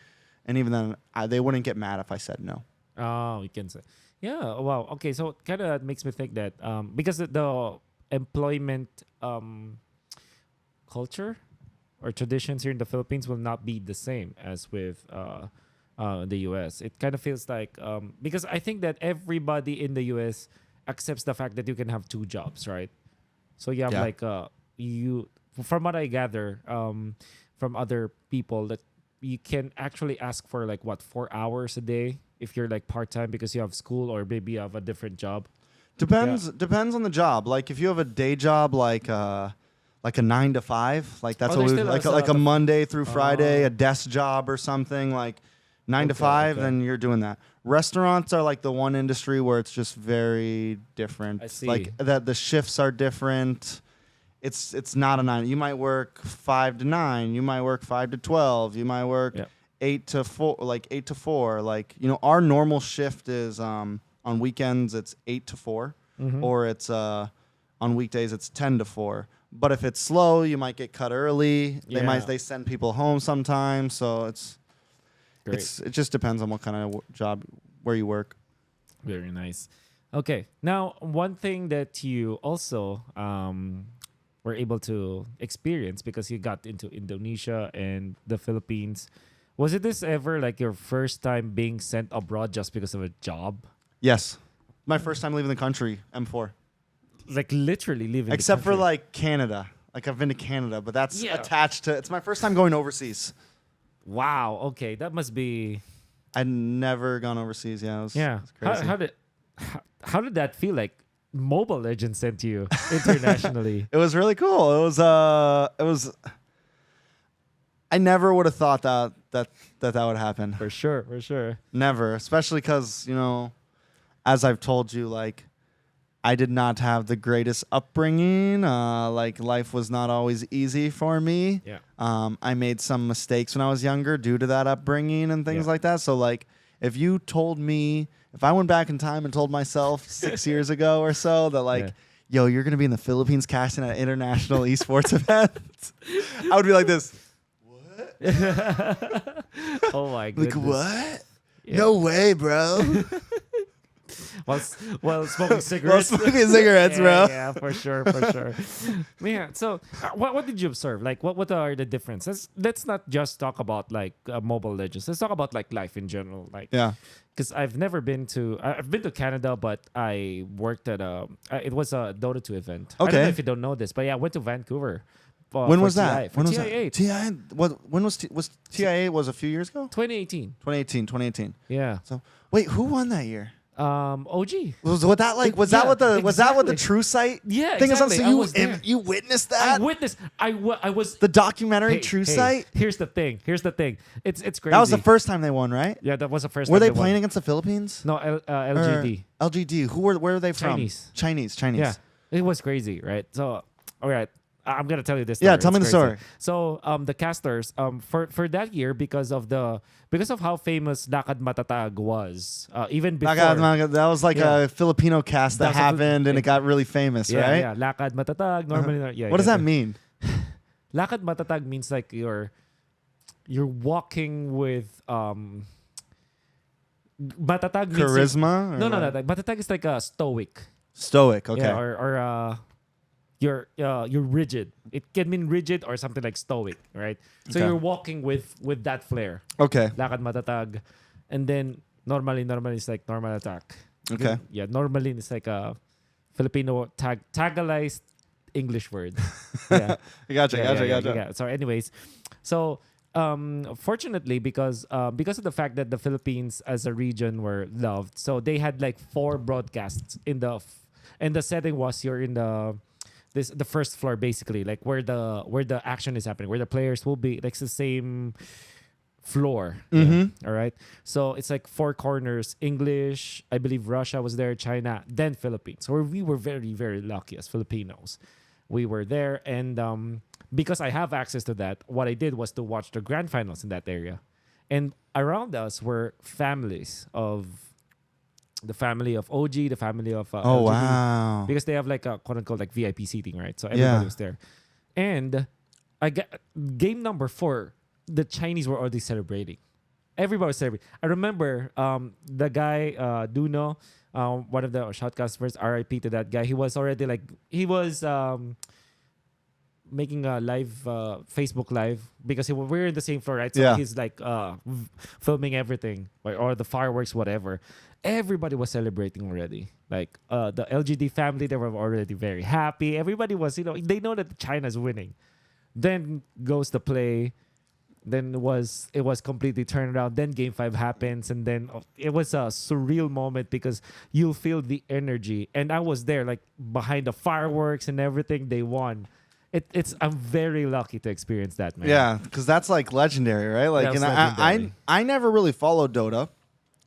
Speaker 2: And even then, they wouldn't get mad if I said no.
Speaker 1: Oh, you can say. Yeah. Wow. Okay. So it kind of makes me think that because the employment culture or traditions here in the Philippines will not be the same as with the U.S. It kind of feels like because I think that everybody in the U.S. accepts the fact that you can have two jobs, right? So you have
Speaker 2: Yeah.
Speaker 1: like you from what I gather from other people that you can actually ask for like what 4 hours a day if you're like part-time because you have school or maybe you have a different job.
Speaker 2: Depends on the job. Like if you have a day job like a 9 to 5, like that's
Speaker 1: Oh,
Speaker 2: what
Speaker 1: there's
Speaker 2: we
Speaker 1: still
Speaker 2: like a
Speaker 1: the-
Speaker 2: Monday through Friday,
Speaker 1: Oh.
Speaker 2: a desk job or something like 9 to
Speaker 1: Okay,
Speaker 2: 5,
Speaker 1: okay.
Speaker 2: then you're doing that. Restaurants are like the one industry where it's just very different.
Speaker 1: I see.
Speaker 2: Like that the shifts are different. It's not a 9. You might work 5 to 9, you might work 5 to 12, you might work
Speaker 1: Yeah.
Speaker 2: 8 to 4, like 8 to 4. Like, you know, our normal shift is on weekends it's 8 to 4
Speaker 1: Mhm.
Speaker 2: or it's on weekdays it's 10 to 4. But if it's slow, you might get cut early.
Speaker 1: Yeah.
Speaker 2: They send people home sometimes, so
Speaker 1: Great.
Speaker 2: it just depends on what kind of job where you work.
Speaker 1: Very nice. Okay. Now, one thing that you also were able to experience because you got into Indonesia and the Philippines. Was it this ever like your first time being sent abroad just because of a job?
Speaker 2: Yes. My first time leaving the country, M4.
Speaker 1: Like literally leaving the
Speaker 2: Except for
Speaker 1: country.
Speaker 2: like Canada. Like I've been to Canada, but that's
Speaker 1: Yeah.
Speaker 2: attached to it's my first time going overseas.
Speaker 1: Wow. Okay. That must be.
Speaker 2: I'd never gone overseas. Yeah, it was,
Speaker 1: Yeah.
Speaker 2: it was crazy.
Speaker 1: How did that feel like? Mobile Legends sent you internationally.
Speaker 2: It was really cool. It was I never would have thought that would happen.
Speaker 1: For sure. For sure.
Speaker 2: Never, especially because, you know, as I've told you, like, I did not have the greatest upbringing. Like, life was not always easy for me.
Speaker 1: Yeah.
Speaker 2: I made some mistakes when I was younger due to that upbringing and things
Speaker 1: Yeah.
Speaker 2: like that. So, like, if you told me, if I went back in time and told myself 6 years ago or so that, like, yo, you're going to be in the Philippines casting at an international esports event, I would be like this.
Speaker 1: Oh my
Speaker 2: Like,
Speaker 1: goodness.
Speaker 2: what?
Speaker 1: Yeah.
Speaker 2: No way, bro.
Speaker 1: While smoking
Speaker 2: Well,
Speaker 1: cigarettes.
Speaker 2: smoking cigarettes,
Speaker 1: Yeah,
Speaker 2: bro.
Speaker 1: Yeah, for sure, for sure. Man, so what did you observe? Like, what are the differences? Let's not just talk about like Mobile Legends. Let's talk about like life in general. Like,
Speaker 2: Yeah.
Speaker 1: because I've never been to. I've been to Canada, but I worked at a. It was a DOTA 2 event. I don't know
Speaker 2: Okay.
Speaker 1: if you don't know this, but yeah, I went to Vancouver.
Speaker 2: When
Speaker 1: for
Speaker 2: was
Speaker 1: TI,
Speaker 2: that?
Speaker 1: For
Speaker 2: When was
Speaker 1: TI8.
Speaker 2: that? TI. What? When was TIA? Was a few years ago.
Speaker 1: 2018.
Speaker 2: 2018.
Speaker 1: Yeah.
Speaker 2: So wait, who won that year?
Speaker 1: OG.
Speaker 2: Was what that like? Was
Speaker 1: Yeah,
Speaker 2: that what the
Speaker 1: exactly.
Speaker 2: true site?
Speaker 1: Yeah,
Speaker 2: thing
Speaker 1: exactly.
Speaker 2: is on?
Speaker 1: I
Speaker 2: So
Speaker 1: was there.
Speaker 2: you witnessed
Speaker 1: I
Speaker 2: that?
Speaker 1: witnessed. I was
Speaker 2: The documentary
Speaker 1: Hey,
Speaker 2: true
Speaker 1: hey,
Speaker 2: site.
Speaker 1: Here's the thing. It's crazy.
Speaker 2: That was the first time they won, right?
Speaker 1: Yeah, that was the first.
Speaker 2: Were
Speaker 1: time
Speaker 2: they
Speaker 1: won.
Speaker 2: playing against the Philippines?
Speaker 1: No, LGD.
Speaker 2: Or LGD. Where were they from?
Speaker 1: Chinese.
Speaker 2: Chinese.
Speaker 1: Yeah, it was crazy, right? So, all right, I'm gonna tell you this.
Speaker 2: Yeah,
Speaker 1: Story.
Speaker 2: tell me
Speaker 1: It's
Speaker 2: the
Speaker 1: crazy.
Speaker 2: story.
Speaker 1: So, the casters, for that year, because of how famous Lakad Matatag was, even before.
Speaker 2: That was like
Speaker 1: Yeah.
Speaker 2: a Filipino cast that
Speaker 1: That's a
Speaker 2: happened, and it got really famous,
Speaker 1: yeah,
Speaker 2: right?
Speaker 1: yeah, Lakad Matatag. Normally, yeah.
Speaker 2: What does
Speaker 1: yeah.
Speaker 2: that mean?
Speaker 1: Lakad Matatag means like you're walking with Matatag means
Speaker 2: Charisma? or
Speaker 1: no,
Speaker 2: what?
Speaker 1: like, Matatag is like a stoic.
Speaker 2: Stoic. Okay.
Speaker 1: Yeah, or you're rigid. It can mean rigid or something like stoic, right? So
Speaker 2: Okay.
Speaker 1: you're walking with that flair.
Speaker 2: Okay.
Speaker 1: Lakad matatag, and then normally it's like normal attack.
Speaker 2: Okay.
Speaker 1: Yeah, normally it's like a Filipino Tagalized English word. Yeah.
Speaker 2: Gotcha.
Speaker 1: Yeah. So, anyways, fortunately, because of the fact that the Philippines as a region were loved, so they had like 4 broadcasts and the setting was you're in the first floor basically, like where the action is happening, where the players will be, like it's the same floor.
Speaker 2: Mm-hmm.
Speaker 1: All right. So it's like 4 corners, English, I believe Russia was there, China, then Philippines. So we were very, very lucky as Filipinos. we were there, and because I have access to that, what I did was to watch the grand finals in that area, and around us were families of the family of OG, the family of
Speaker 2: Oh
Speaker 1: LGD,
Speaker 2: wow.
Speaker 1: because they have like a quote unquote like VIP seating, right? So everybody was there, and I got game number 4. The Chinese were already celebrating. Everybody was celebrating. I remember the guy Duno, one of the shoutcasters. RIP to that guy. He was already like making a live Facebook live because we're in the same floor, right? So he's like filming everything or the fireworks, whatever. Everybody was celebrating already. Like the LGD family, they were already very happy. Everybody was, they know that China's winning. Then goes the play. Then it was completely turned around. Then game 5 happens, and then it was a surreal moment because you'll feel the energy. And I was there, like behind the fireworks and everything. They won. I'm very lucky to experience that, man.
Speaker 2: Yeah, because that's like legendary, right? Like,
Speaker 1: That's
Speaker 2: and
Speaker 1: legendary.
Speaker 2: I never really followed Dota.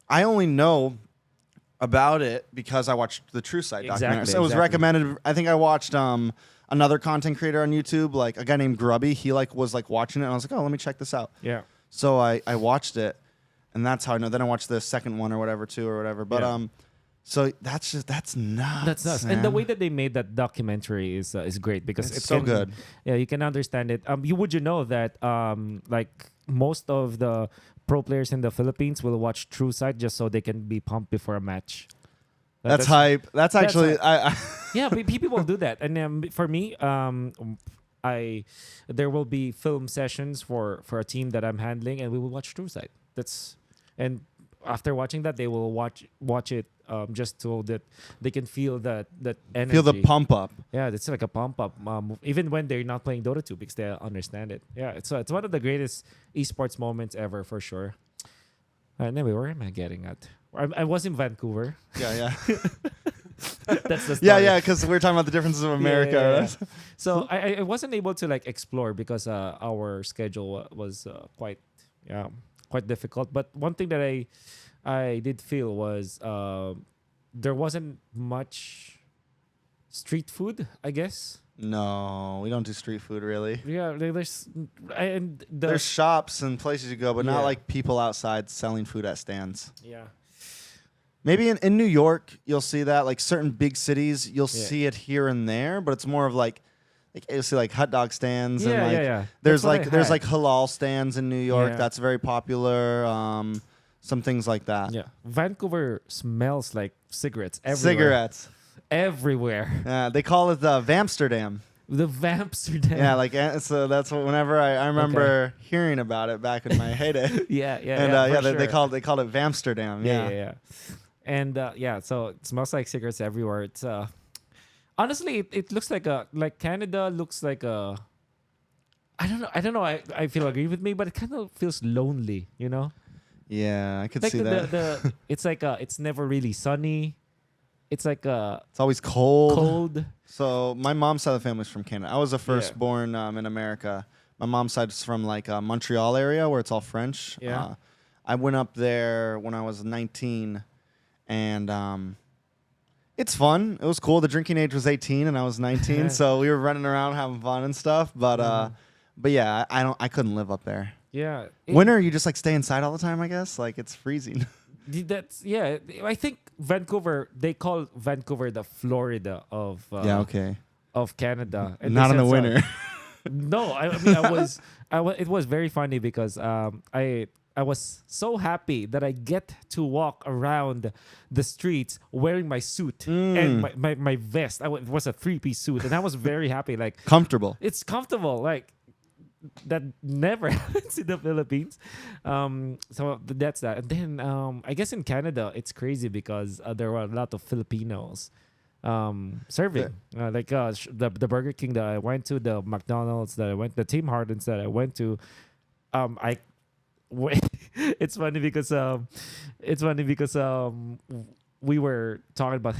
Speaker 2: I only know about it because I watched the True Sight documentary. So it was recommended. I think I watched another content creator on YouTube, like a guy named Grubby. He was watching it, and I was like, oh, let me check this out.
Speaker 1: Yeah.
Speaker 2: So I watched it, and that's how I know. Then I watched the second one or whatever too, or whatever. But so that's nuts.
Speaker 1: That's nuts.
Speaker 2: Man.
Speaker 1: And the way that they made that documentary is great because
Speaker 2: It's so good.
Speaker 1: Yeah, you can understand it. Would you know that like most of the pro players in the Philippines will watch True Sight just so they can be pumped before a match.
Speaker 2: That's hype. That's actually
Speaker 1: yeah, people do that. And for me, there will be film sessions for a team that I'm handling, and we will watch True Sight. And after watching that, they will watch it just so that they can feel that energy.
Speaker 2: Feel the pump up.
Speaker 1: Yeah, it's like a pump up. Even when they're not playing Dota 2 because they understand it. Yeah, it's one of the greatest esports moments ever for sure. Anyway, where am I getting at? I was in Vancouver.
Speaker 2: Yeah.
Speaker 1: That's the story.
Speaker 2: Yeah, because we're talking about the differences of America.
Speaker 1: Yeah.
Speaker 2: Right?
Speaker 1: So I wasn't able to like explore because our schedule was quite difficult. But one thing that I did feel was there wasn't much street food, I guess.
Speaker 2: No, we don't do street food really.
Speaker 1: Yeah,
Speaker 2: There's shops and places you go, but not like people outside selling food at stands.
Speaker 1: Yeah.
Speaker 2: Maybe in New York, you'll see that. Like certain big cities, you'll see it here and there, but it's more of like you'll see like hot dog stands and like there's like halal stands in New York. That's very popular. Some things like that.
Speaker 1: Yeah. Vancouver smells like cigarettes everywhere.
Speaker 2: Yeah, they call it the Vampsterdam.
Speaker 1: The Vampsterdam.
Speaker 2: Yeah, so that's what whenever I remember hearing about it back in my heyday. They called it Vampsterdam.
Speaker 1: Yeah. And so it smells like cigarettes everywhere. It's honestly it looks like Canada looks like a I don't know I feel agree with me, but it kind of feels lonely, you know?
Speaker 2: Yeah, I could
Speaker 1: like
Speaker 2: see that.
Speaker 1: It's like it's never really sunny. It's like
Speaker 2: it's always cold.
Speaker 1: Cold.
Speaker 2: So my mom's side of the family's from Canada. I was the firstborn in America. My mom's side's from like Montreal area where it's all French.
Speaker 1: Yeah.
Speaker 2: I went up there when I was 19, and it's fun. It was cool. The drinking age was 18, and I was 19, so we were running around having fun and stuff. But yeah, I couldn't live up there.
Speaker 1: Yeah.
Speaker 2: Winter, you just like stay inside all the time. I guess like it's freezing.
Speaker 1: I think Vancouver. They call Vancouver the Florida of of Canada. And
Speaker 2: not in the winter.
Speaker 1: No, I mean it was very funny because I was so happy that I get to walk around the streets wearing my suit and my vest. It was a 3-piece suit, and I was very happy. Like
Speaker 2: comfortable.
Speaker 1: It's comfortable. Like that never happens in the Philippines. So that's that. And then I guess in Canada it's crazy because there were a lot of Filipinos serving the Burger King that I went to, the McDonald's that I went, the Tim Hortons that I went to. It's funny because we were talking about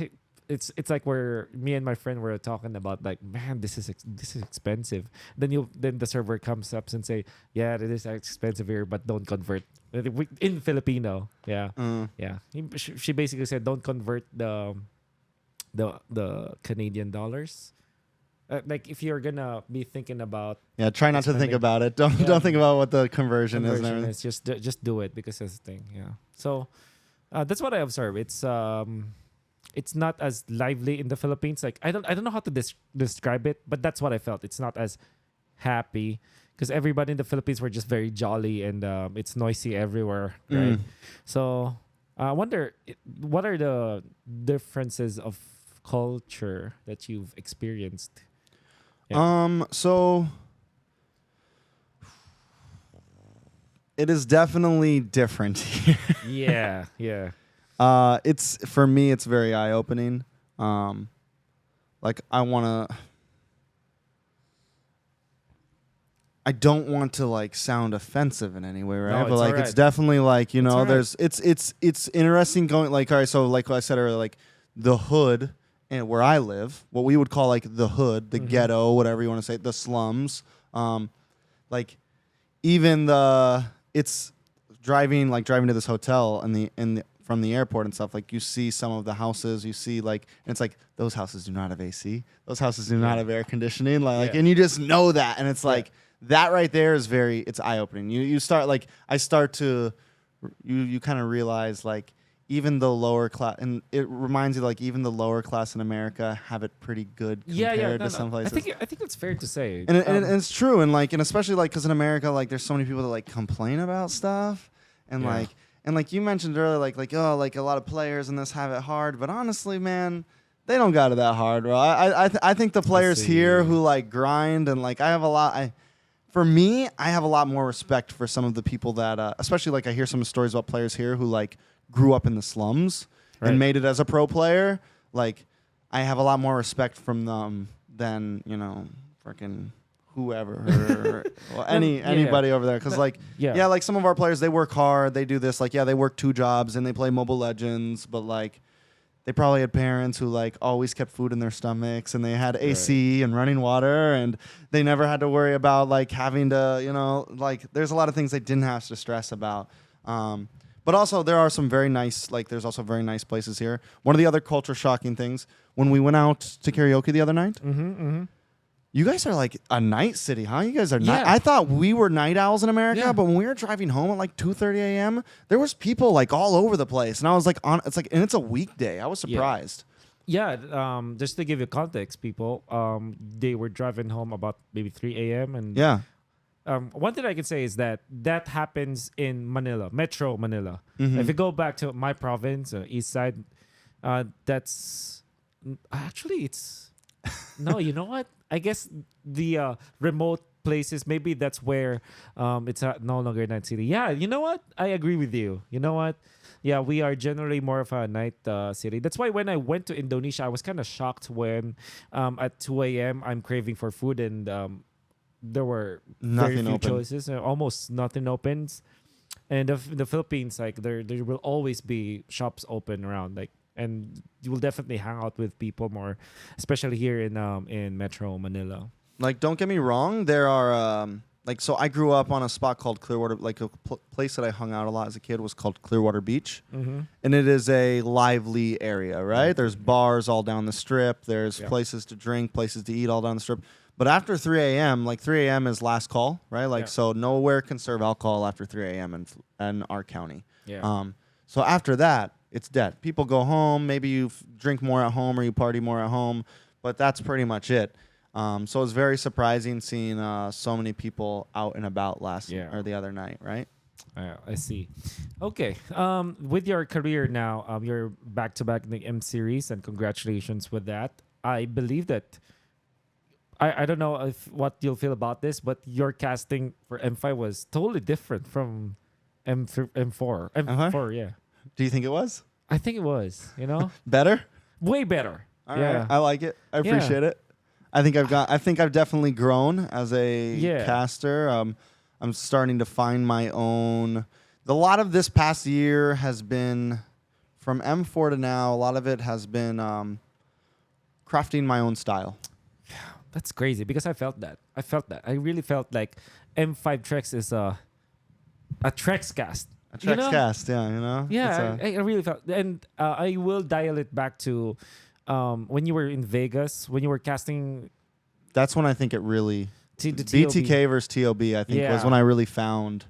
Speaker 1: it's like where me and my friend were talking about like, man, this is expensive. Then the server comes up and say, yeah, it is expensive here, but don't convert in Filipino. Yeah. Yeah. She basically said don't convert the Canadian dollars. Like if you're gonna be thinking about
Speaker 2: Yeah, try not to think
Speaker 1: expanding-
Speaker 2: about it. Don't
Speaker 1: Yeah.
Speaker 2: don't think about what the conversion is. And
Speaker 1: conversion
Speaker 2: everything.
Speaker 1: is just do it because that's the thing. Yeah. So that's what I observe. It's not as lively in the Philippines. Like I don't know how to describe it, but that's what I felt. It's not as happy because everybody in the Philippines were just very jolly and it's noisy everywhere, right? So I wonder what are the differences of culture that you've experienced?
Speaker 2: So it is definitely different here.
Speaker 1: Yeah.
Speaker 2: It's for me, it's very eye opening. Like I don't want to like sound offensive in any way, right?
Speaker 1: No,
Speaker 2: but
Speaker 1: it's
Speaker 2: like
Speaker 1: alright.
Speaker 2: it's definitely like, you
Speaker 1: It's
Speaker 2: know,
Speaker 1: alright.
Speaker 2: it's interesting going like, all right, so like I said earlier, like the hood and where I live, what we would call like the hood, the ghetto, whatever you want to say, the slums, like even it's driving to this hotel from the airport and stuff, like you see some of the houses, you see like, and it's like those houses do not have AC, those houses do not have air conditioning, like
Speaker 1: Yeah.
Speaker 2: and you just know that, and it's like that right there is it's eye opening. You start like you kind of realize like even the lower class, and it reminds you like even the lower class in America have it pretty good compared to some places.
Speaker 1: I think it's fair to say.
Speaker 2: And it's true, and like, and especially like, because in America, like, there's so many people that like complain about stuff, and
Speaker 1: Yeah.
Speaker 2: like you mentioned earlier, like oh, like a lot of players in this have it hard, but honestly, man, they don't got it that hard, bro. I think the players
Speaker 1: see.
Speaker 2: here who like grind and like I have a lot more respect for some of the people that, especially like I hear some stories about players here who like grew up in the slums
Speaker 1: Right.
Speaker 2: and made it as a pro player. Like, I have a lot more respect from them than, you know, freaking whoever or well, anybody over there. Because like,
Speaker 1: Yeah.
Speaker 2: like some of our players, they work hard, they do this, like, yeah, they work 2 jobs and they play Mobile Legends, but like, they probably had parents who like always kept food in their stomachs, and they had AC and running water, and they never had to worry about like having to, you know, like there's a lot of things they didn't have to stress about. But also there are some very nice, like there's also very nice places here. One of the other culture shocking things, when we went out to karaoke the other night, you guys are like a night city, huh? You guys are night.
Speaker 1: Yeah.
Speaker 2: I thought we were night owls in America,
Speaker 1: Yeah.
Speaker 2: but when we were driving home at like 2:30 a.m., there was people like all over the place, and I was like, and it's a weekday. I was surprised.
Speaker 1: Yeah, just to give you context, people, they were driving home about maybe 3 a.m. and
Speaker 2: Yeah.
Speaker 1: one thing I can say is that happens in Manila, Metro Manila.
Speaker 2: Mm-hmm.
Speaker 1: If you go back to my province, East Side, that's actually it's no. You know what? I guess the remote places, maybe that's where it's no longer night city. Yeah, you know what? I agree with you. You know what? Yeah, we are generally more of a night city. That's why when I went to Indonesia, I was kind of shocked when at 2 a.m. I'm craving for food and there were very
Speaker 2: Nothing
Speaker 1: few
Speaker 2: open.
Speaker 1: choices. Almost nothing opens. And the Philippines, like there will always be shops open around, like, and you will definitely hang out with people more, especially here in Metro Manila.
Speaker 2: Like, don't get me wrong. There are like, so I grew up on a spot called Clearwater. Like a place that I hung out a lot as a kid was called Clearwater Beach, and it is a lively area, right? There's bars all down the strip. There's places to drink, places to eat all down the strip. But after 3 a.m., like 3 a.m. is last call, right? Like, so nowhere can serve alcohol after 3 a.m. in our county.
Speaker 1: Yeah.
Speaker 2: So after that, it's dead. People go home. Maybe you drink more at home or you party more at home, but that's pretty much it. So it's very surprising seeing so many people out and about or the other night, right?
Speaker 1: I see. Okay. With your career now, you're back to back in the M series, and congratulations with that. I believe that. I don't know what you'll feel about this, but your casting for M5 was totally different from M4. M4, yeah.
Speaker 2: Do you think it was
Speaker 1: I think it was,
Speaker 2: better?
Speaker 1: way better.
Speaker 2: All right. I like it. I appreciate it. I think I've definitely grown as a caster. I'm starting to find my own. A lot of this past year has been from M4 to now. A lot of it has been crafting my own style.
Speaker 1: That's crazy because I felt that. I really felt like M5 Trex is a Trex cast.
Speaker 2: A Trex cast, yeah.
Speaker 1: Yeah, I really felt, and I will dial it back to when you were in Vegas, when you were casting
Speaker 2: that's when I think it really
Speaker 1: The TOB.
Speaker 2: BTK versus TOB. I think was when I really found.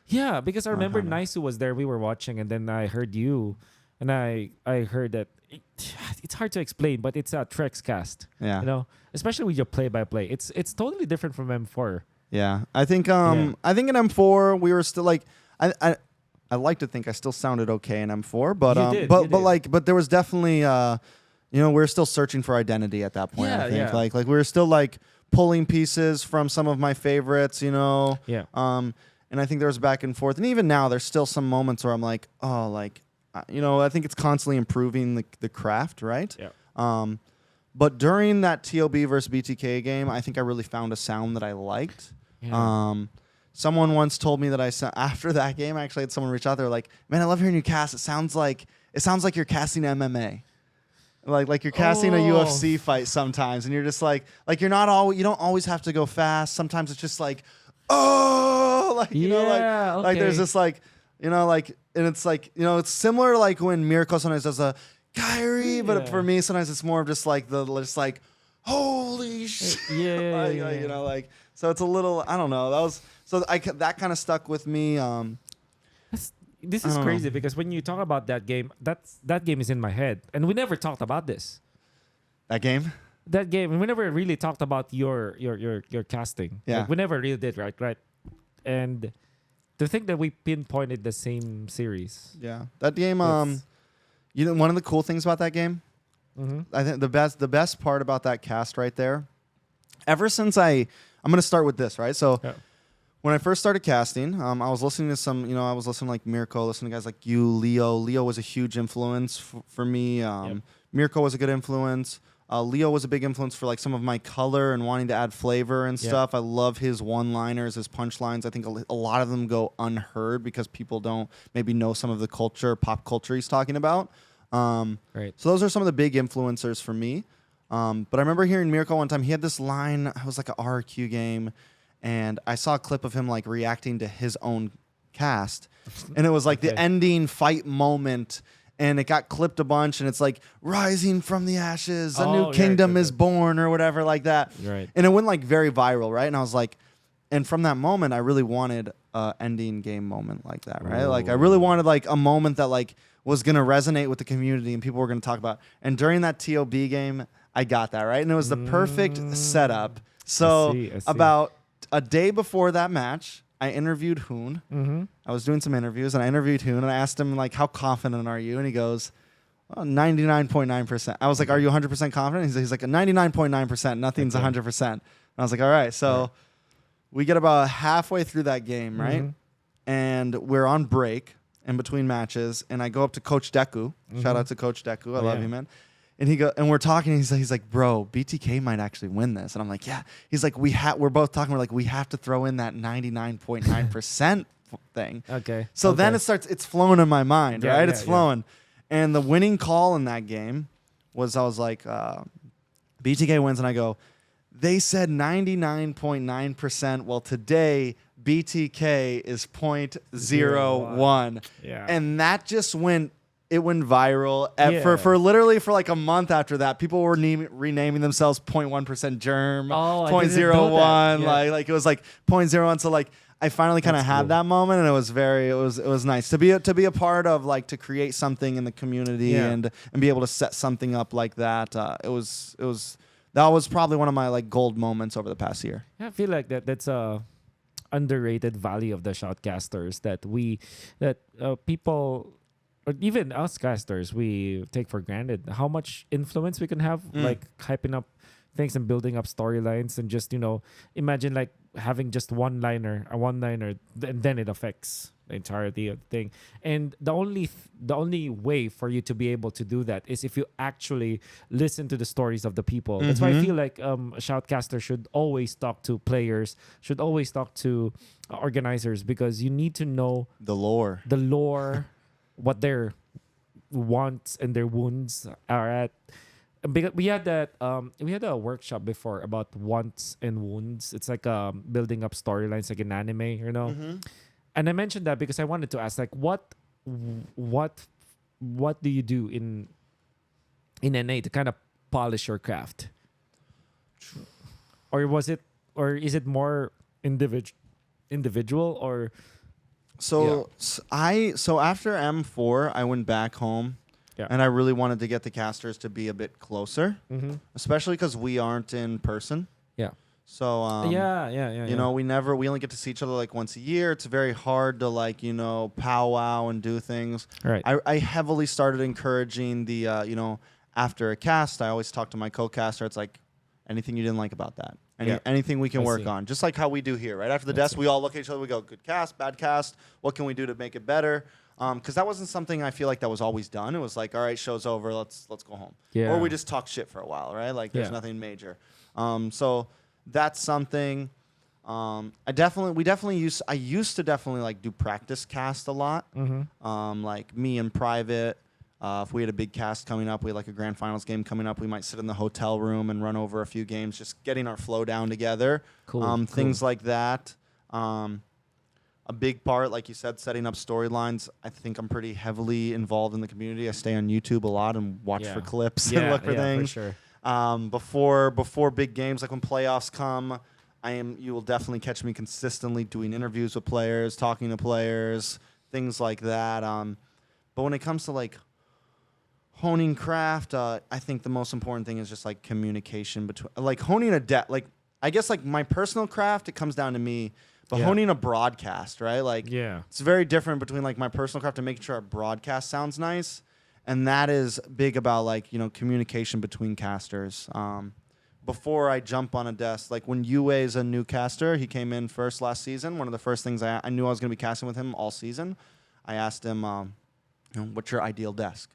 Speaker 1: Yeah, because I remember
Speaker 2: kinda.
Speaker 1: Naisu was there. We were watching, and then I heard you, and I heard that it's hard to explain, but it's a Trex cast.
Speaker 2: Yeah.
Speaker 1: You know, especially with your play-by-play, it's totally different from M4.
Speaker 2: Yeah, I think in M4 we were still like I like to think I still sounded okay in M4, but but there was definitely we were still searching for identity at that point.
Speaker 1: Yeah,
Speaker 2: I think
Speaker 1: yeah.
Speaker 2: like we were still like pulling pieces from some of my favorites,
Speaker 1: Yeah.
Speaker 2: and I think there was back and forth, and even now there's still some moments where I'm like, oh, like I think it's constantly improving the craft, right?
Speaker 1: Yeah.
Speaker 2: But during that TOB versus BTK game, I think I really found a sound that I liked.
Speaker 1: Yeah.
Speaker 2: Someone once told me that after that game, I actually had someone reach out. They're like, "Man, I love hearing you cast. It sounds like you're casting MMA, like you're casting a UFC fight sometimes, and you're just like you don't always have to go fast. Sometimes it's just like, oh, like there's this like, and it's like it's similar to like when Mirko sometimes does a Kyrie, but for me sometimes it's more of just like holy shit, so it's a little, I don't know. That kind of stuck with me.
Speaker 1: This is crazy because when you talk about that game, that game is in my head, and we never talked about this.
Speaker 2: That game,
Speaker 1: we never really talked about your casting.
Speaker 2: Yeah,
Speaker 1: like, we never really did, right? And to think that we pinpointed the same series.
Speaker 2: Yeah, that game. One of the cool things about that game, I think the best part about that cast right there. Ever since I'm going to start with this, right? So when I first started casting, I was listening to I was listening to like Mirko, listening to guys like you, Leo. Leo was a huge influence for me. Mirko was a good influence. Leo was a big influence for like some of my color and wanting to add flavor and stuff. I love his one-liners, his punchlines. I think a lot of them go unheard because people don't maybe know some of the pop culture he's talking about.
Speaker 1: Right.
Speaker 2: So those are some of the big influencers for me. But I remember hearing Mirko one time. He had this line. It was like an RQ game, and I saw a clip of him like reacting to his own cast, and it was like the ending fight moment, and it got clipped a bunch, and it's like rising from the ashes, a new kingdom is born, or whatever like that.
Speaker 1: Right.
Speaker 2: And it went like very viral, right? And I was like, and from that moment, I really wanted a ending game moment like that, right? Like I really wanted like a moment that like was gonna resonate with the community and people were gonna talk about. And during that TOB game, I got that, right? And it was the perfect setup. So
Speaker 1: I see.
Speaker 2: about a day before that match, I interviewed Hoon. I was doing some interviews, and I interviewed Hoon, and I asked him, like, how confident are you? And he goes, 99.9%. I was like, are you 100% confident? He's like, 99.9%. Nothing's 100%. And I was like, all right. So we get about halfway through that game, right? And we're on break in between matches, and I go up to Coach Deku. Shout out to Coach Deku. I love you, man. And we're talking. And he's like, bro, BTK might actually win this. And I'm like, yeah. He's like, we're both talking. We're like, we have to throw in that 99.9% thing.
Speaker 1: Okay.
Speaker 2: So then it's flowing in my mind, right? It's flowing.
Speaker 1: Yeah.
Speaker 2: And the winning call in that game was, I was like, BTK wins, and I go, they said 99.9%. Well, today BTK is 0.01.
Speaker 1: Yeah.
Speaker 2: And that just went viral for literally for like a month after that. People were renaming themselves 0.1% germ, 0.01. Like it was like 0.01. So like I finally kind of had that moment, and it was nice to be a part of, like, to create something in the community and be able to set something up like that. That was probably one of my like gold moments over the past year.
Speaker 1: Yeah, I feel like that's a underrated value of the shoutcasters that people, or even us casters, we take for granted how much influence we can have, like hyping up things and building up storylines, and just, imagine like having just a one-liner, and then it affects the entirety of the thing. And the only way for you to be able to do that is if you actually listen to the stories of the people. That's why I feel like a shoutcaster should always talk to players, should always talk to organizers, because you need to know
Speaker 2: the lore,
Speaker 1: what their wants and their wounds are at. Because we had a workshop before about wants and wounds. It's like building up storylines like an anime, And I mentioned that because I wanted to ask, like, what do you do in NA to kind of polish your craft? or is it more individual or?
Speaker 2: So after M4, I went back home, and I really wanted to get the casters to be a bit closer, especially because we aren't in person.
Speaker 1: Yeah.
Speaker 2: So you know, we only get to see each other like once a year. It's very hard to like, you know, powwow and do things.
Speaker 1: Right.
Speaker 2: I heavily started encouraging the you know, after a cast, I always talk to my co-caster. It's like, anything you didn't like about that. Anything we can work on. Just like how we do here, right? After the desk, we all look at each other. We go, good cast, bad cast. What can we do to make it better? Because that wasn't something I feel like that was always done. It was like, all right, show's over. Let's go home.
Speaker 1: Yeah.
Speaker 2: Or we just talk shit for a while, right? Like there's nothing major. So that's something. I used to definitely like do practice cast a lot. Like me in private. If we had a big cast coming up, we had like a grand finals game coming up, we might sit in the hotel room and run over a few games, just getting our flow down together. Cool. Things like that. A big part, like you said, setting up storylines. I think I'm pretty heavily involved in the community. I stay on YouTube a lot and watch for clips and look for things. For sure. Before big games, like when playoffs come, you will definitely catch me consistently doing interviews with players, talking to players, things like that. But when it comes to like honing craft, I think the most important thing is just like communication between, like honing like I guess like my personal craft, it comes down to me, but honing a broadcast, right? Like it's very different between like my personal craft and making sure our broadcast sounds nice, and that is big about like, you know, communication between casters. Before I jump on a desk, like when Yue is a new caster, he came in first last season. One of the first things I knew I was going to be casting with him all season. I asked him, you know, what's your ideal desk?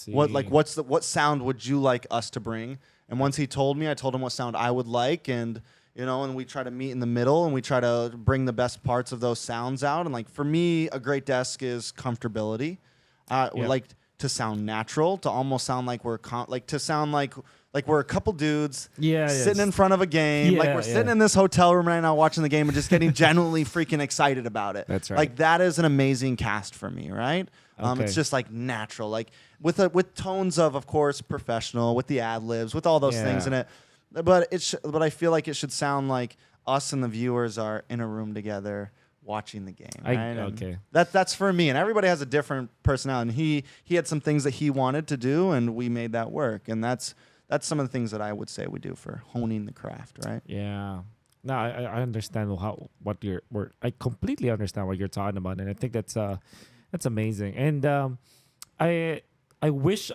Speaker 2: What sound would you like us to bring? And once he told me, I told him what sound I would like, and you know, and we try to meet in the middle, and we try to bring the best parts of those sounds out. And like for me, a great desk is comfortability. We like to sound natural, to almost sound like we're to sound like we're a couple dudes sitting in front of a game, like we're sitting in this hotel room right now watching the game and just getting genuinely freaking excited about it.
Speaker 1: That's right.
Speaker 2: Like that is an amazing cast for me, right? It's just like natural, like with tones of course, professional, with the ad libs, with all those things in it. But I feel like it should sound like us and the viewers are in a room together watching the game. Right? That's for me, and everybody has a different personality. And he had some things that he wanted to do, and we made that work. And that's some of the things that I would say we do for honing the craft, right?
Speaker 1: Yeah. No, I understand I completely understand what you're talking about, and I think that's amazing. And I wish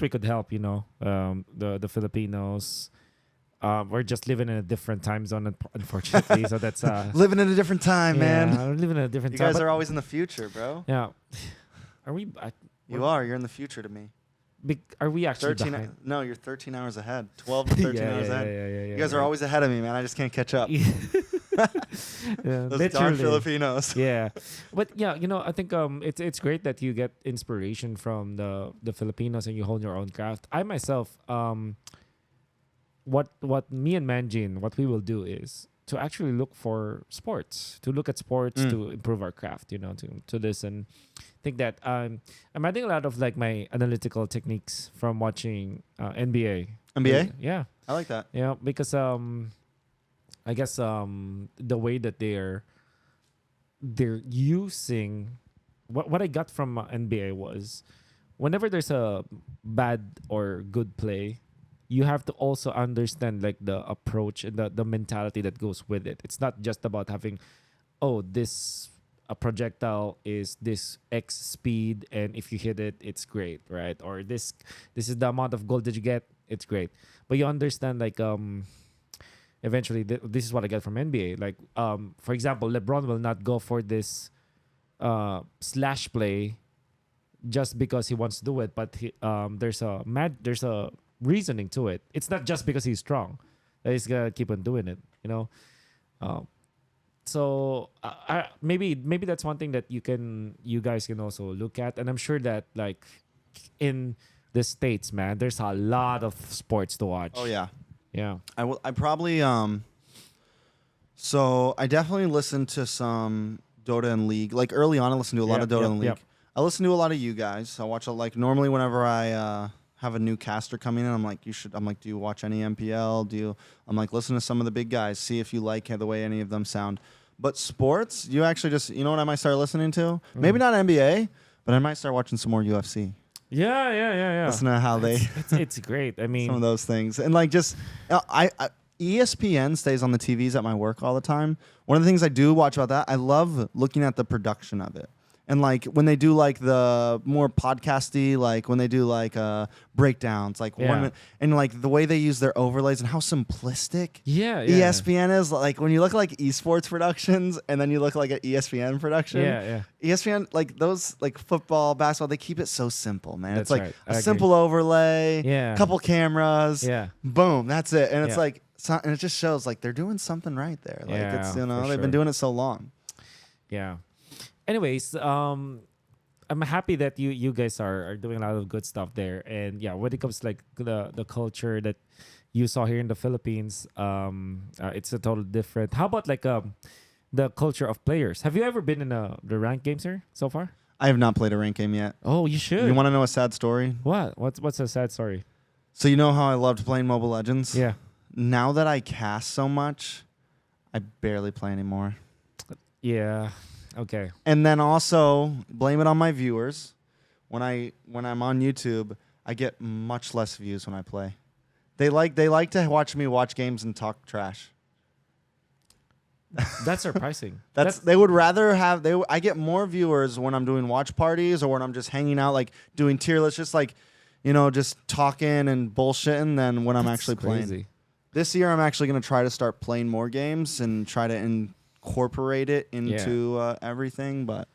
Speaker 1: we could help. You know, the Filipinos. We're just living in a different time zone, unfortunately. So that's
Speaker 2: living in a different time, man.
Speaker 1: Living in a different time.
Speaker 2: You guys are always in the future, bro.
Speaker 1: Yeah. Are we?
Speaker 2: You're in the future to me.
Speaker 1: Are we actually
Speaker 2: 13? No, you're 13 hours ahead. 12 to 13 hours ahead.
Speaker 1: Yeah,
Speaker 2: you guys are always ahead of me, man. I just can't catch up. Those darn Filipinos.
Speaker 1: Yeah, but yeah, you know, I think it's great that you get inspiration from the Filipinos and you hone your own craft. I myself, what me and Manjin, what we will do is to actually look at sports to improve our craft, you know, to listen. I think that I'm adding a lot of like my analytical techniques from watching NBA.
Speaker 2: NBA?
Speaker 1: Yeah.
Speaker 2: I like that.
Speaker 1: Yeah, because I guess the way that they're using what I got from NBA was whenever there's a bad or good play, you have to also understand like the approach and the mentality that goes with it. It's not just about having, a projectile is this X speed, and if you hit it, it's great, right? Or this is the amount of gold that you get, it's great. But you understand like eventually this is what I get from NBA. Like for example, LeBron will not go for this slash play just because he wants to do it, but there's a reasoning to it. It's not just because he's strong that he's gonna keep on doing it, you know. So maybe that's one thing that you guys can also look at. And I'm sure that like in the States, man, there's a lot of sports to watch.
Speaker 2: Oh yeah.
Speaker 1: I
Speaker 2: probably so I definitely listened to some Dota and League. Like early on, I listened to a lot of Dota and League. I listen to a lot of you guys. I watch like normally whenever I have a new caster coming in, I'm like, do you watch any MPL? I'm like, listen to some of the big guys, see if you like the way any of them sound. But sports, you actually just, you know what I might start listening to? Maybe not NBA, but I might start watching some more UFC.
Speaker 1: Yeah.
Speaker 2: Listen to how
Speaker 1: it's great. I mean,
Speaker 2: some of those things. And like just, ESPN stays on the TVs at my work all the time. One of the things I do watch about that, I love looking at the production of it. And like when they do like the more podcasty, like when they do like breakdowns, like 1 minute, and like the way they use their overlays and how simplistic ESPN is. Like when you look like esports productions and then you look like an ESPN production, ESPN, like those like football, basketball, they keep it so simple, man. It's like a simple overlay, couple cameras, boom, that's it. And it's like, and it just shows like they're doing something right there. Like it's, you know, they've been doing it so long.
Speaker 1: Yeah. Anyways, I'm happy that you guys are doing a lot of good stuff there. And yeah, when it comes to like the culture that you saw here in the Philippines, it's a total different. How about like the culture of players? Have you ever been in the ranked games here so far?
Speaker 2: I have not played a ranked game yet.
Speaker 1: Oh, you should.
Speaker 2: You want to know a sad story?
Speaker 1: What? What's a sad story?
Speaker 2: So you know how I loved playing Mobile Legends?
Speaker 1: Yeah.
Speaker 2: Now that I cast so much, I barely play anymore.
Speaker 1: Yeah. Okay.
Speaker 2: And then also blame it on my viewers. When I'm on YouTube, I get much less views when I play. They like to watch me watch games and talk trash.
Speaker 1: That's surprising.
Speaker 2: They would rather have I get more viewers when I'm doing watch parties or when I'm just hanging out like doing tier lists, just like, you know, just talking and bullshitting than when I'm actually playing. This year I'm actually going to try to start playing more games and try to incorporate it into everything, but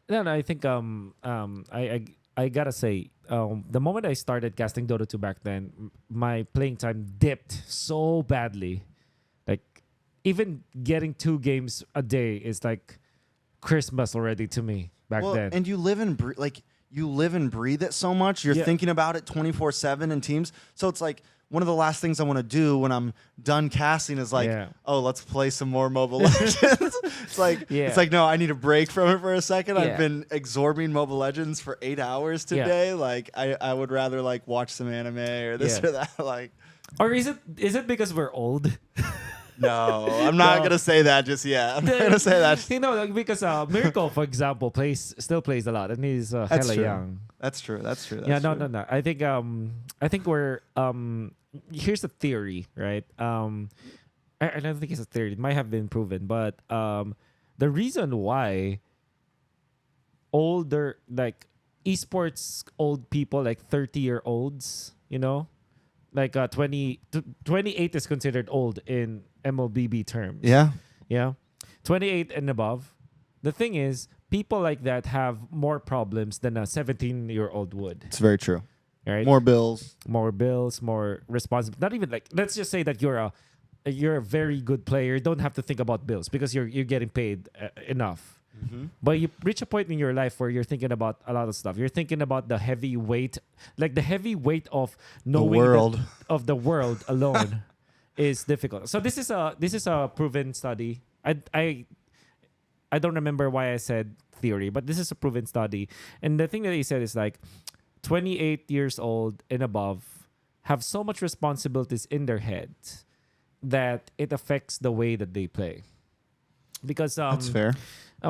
Speaker 1: no, I think I gotta say, the moment I started casting Dota 2 back then, my playing time dipped so badly. Like even getting 2 games a day is like Christmas already to me back then.
Speaker 2: And you live and breathe it so much. You're thinking about it 24/7 in teams. So it's like one of the last things I want to do when I'm done casting is like, oh, let's play some more Mobile Legends. It's like, no, I need a break from it for a second. I've been absorbing Mobile Legends for 8 hours today. Like I would rather like watch some anime or this or that. Like,
Speaker 1: or is it because we're old?
Speaker 2: No, I'm not gonna say that just yet. I'm not gonna say that.
Speaker 1: You know, because Miracle, for example, still plays a lot, and he's hella young.
Speaker 2: That's true.
Speaker 1: No. I think we're here's a theory, right? I don't think it's a theory. It might have been proven, but the reason why older, like esports old people, like 30-year-olds, you know, like 28 is considered old in MLBB terms. Yeah. 28 and above. The thing is, people like that have more problems than a 17-year-old would.
Speaker 2: It's very true.
Speaker 1: Right?
Speaker 2: More bills,
Speaker 1: more responsible. Not even like, let's just say that you're a very good player. You don't have to think about bills because you're getting paid enough. Mm-hmm. But you reach a point in your life where you're thinking about a lot of stuff. You're thinking about the heavy weight, like the heavy weight of knowing of the world alone is difficult. So this is a proven study. I don't remember why I said theory, but this is a proven study. And the thing that he said is like 28 years old and above have so much responsibilities in their heads that it affects the way that they play. Because
Speaker 2: that's fair.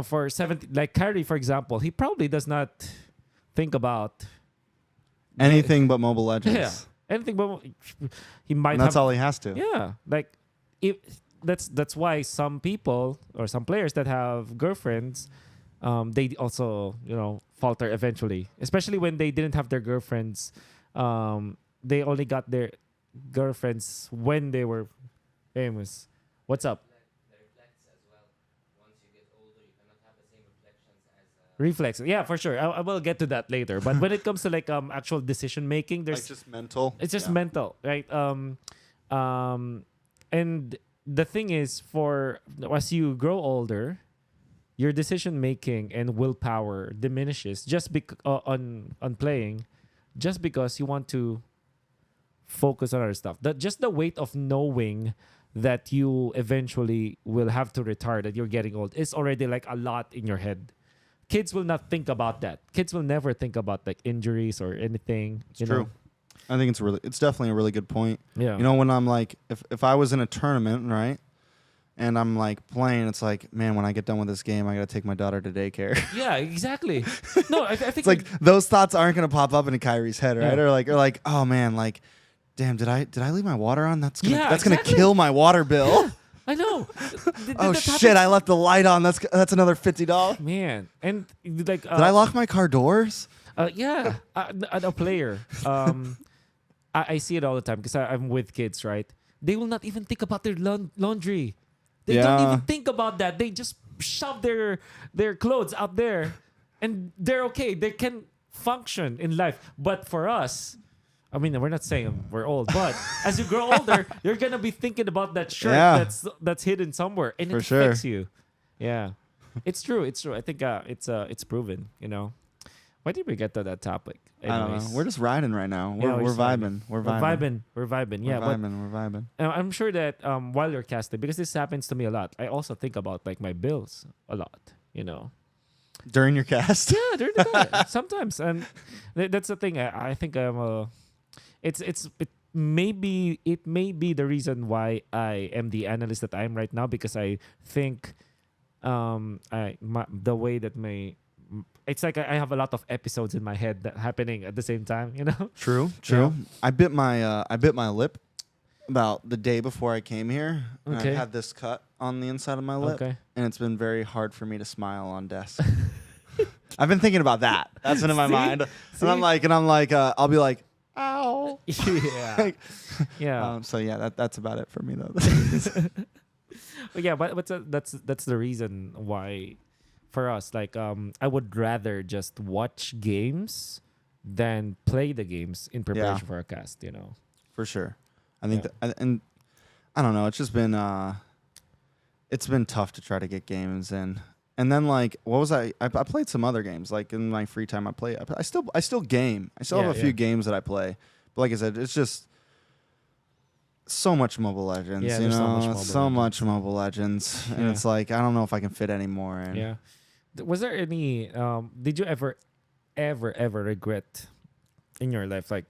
Speaker 1: For 70, like Kyrie, for example, he probably does not think about
Speaker 2: anything but Mobile Legends.
Speaker 1: Yeah, anything but he might.
Speaker 2: And that's all he has to.
Speaker 1: Yeah, like that's why some people or some players that have girlfriends, they also falter eventually, especially when they didn't have their girlfriends. They only got their girlfriends when they were famous. What's up? Reflex, yeah, for sure. I will get to that later. But when it comes to like actual decision making, there's
Speaker 2: like just mental.
Speaker 1: It's just mental, right? And the thing is, for as you grow older, your decision making and willpower diminishes just on playing, just because you want to focus on other stuff. Just the weight of knowing that you eventually will have to retire, that you're getting old, is already like a lot in your head. Kids will not think about that. Kids will never think about like injuries or anything.
Speaker 2: It's true. I think it's definitely a really good point.
Speaker 1: Yeah.
Speaker 2: You know, when I'm like, if I was in a tournament, right, and I'm like playing, it's like, man, when I get done with this game, I gotta take my daughter to daycare.
Speaker 1: Yeah, exactly. No, I think
Speaker 2: It's like those thoughts aren't gonna pop up into Kyrie's head, right?
Speaker 1: Yeah.
Speaker 2: Or like, oh man, like, damn, did I leave my water on? That's gonna
Speaker 1: exactly.
Speaker 2: gonna kill my water bill.
Speaker 1: I know.
Speaker 2: Oh shit, I left the light on. That's another $50.
Speaker 1: Man, and like
Speaker 2: Did I lock my car doors?
Speaker 1: Yeah, a player. I see it all the time because I'm with kids, right? They will not even think about their laundry. They don't even think about that. They just shove their clothes out there, and they're okay. They can function in life. But for us, I mean, we're not saying we're old, but as you grow older, you're gonna be thinking about that shirt that's hidden somewhere, and it affects you. Yeah, it's true. It's true. I think it's proven. You know, why did we get to that topic? Anyways.
Speaker 2: I don't know. We're just riding right now. We're vibing. We're vibing.
Speaker 1: Yeah,
Speaker 2: we're vibing.
Speaker 1: I'm sure that while you're casting, because this happens to me a lot, I also think about like my bills a lot. You know.
Speaker 2: During your cast?
Speaker 1: Yeah, during the cast. Sometimes, and that's the thing. I think I'm it may be the reason why I am the analyst that I am right now, because I think the way that it's like I have a lot of episodes in my head that happening at the same time, you know.
Speaker 2: True.
Speaker 1: Yeah.
Speaker 2: I bit my lip about the day before I came here. And
Speaker 1: Okay.
Speaker 2: I had this cut on the inside of my lip,
Speaker 1: Okay.
Speaker 2: and it's been very hard for me to smile on desk. I've been thinking about that. That's been in my mind,
Speaker 1: See?
Speaker 2: and I'm like, I'll be like, ow.
Speaker 1: Yeah.
Speaker 2: Like,
Speaker 1: Yeah.
Speaker 2: so yeah, that's about it for me though.
Speaker 1: Yeah, but that's the reason why for us, like I would rather just watch games than play the games in preparation for a cast, you know.
Speaker 2: For sure. I think and I don't know, it's just been it's been tough to try to get games in. And then like what was I played some other games. Like in my free time I still game. I still have a few games that I play. But like I said, it's just so much Mobile Legends, you know, so much Mobile Legends, and it's like I don't know if I can fit anymore. And
Speaker 1: yeah, was there any? Did you ever regret in your life like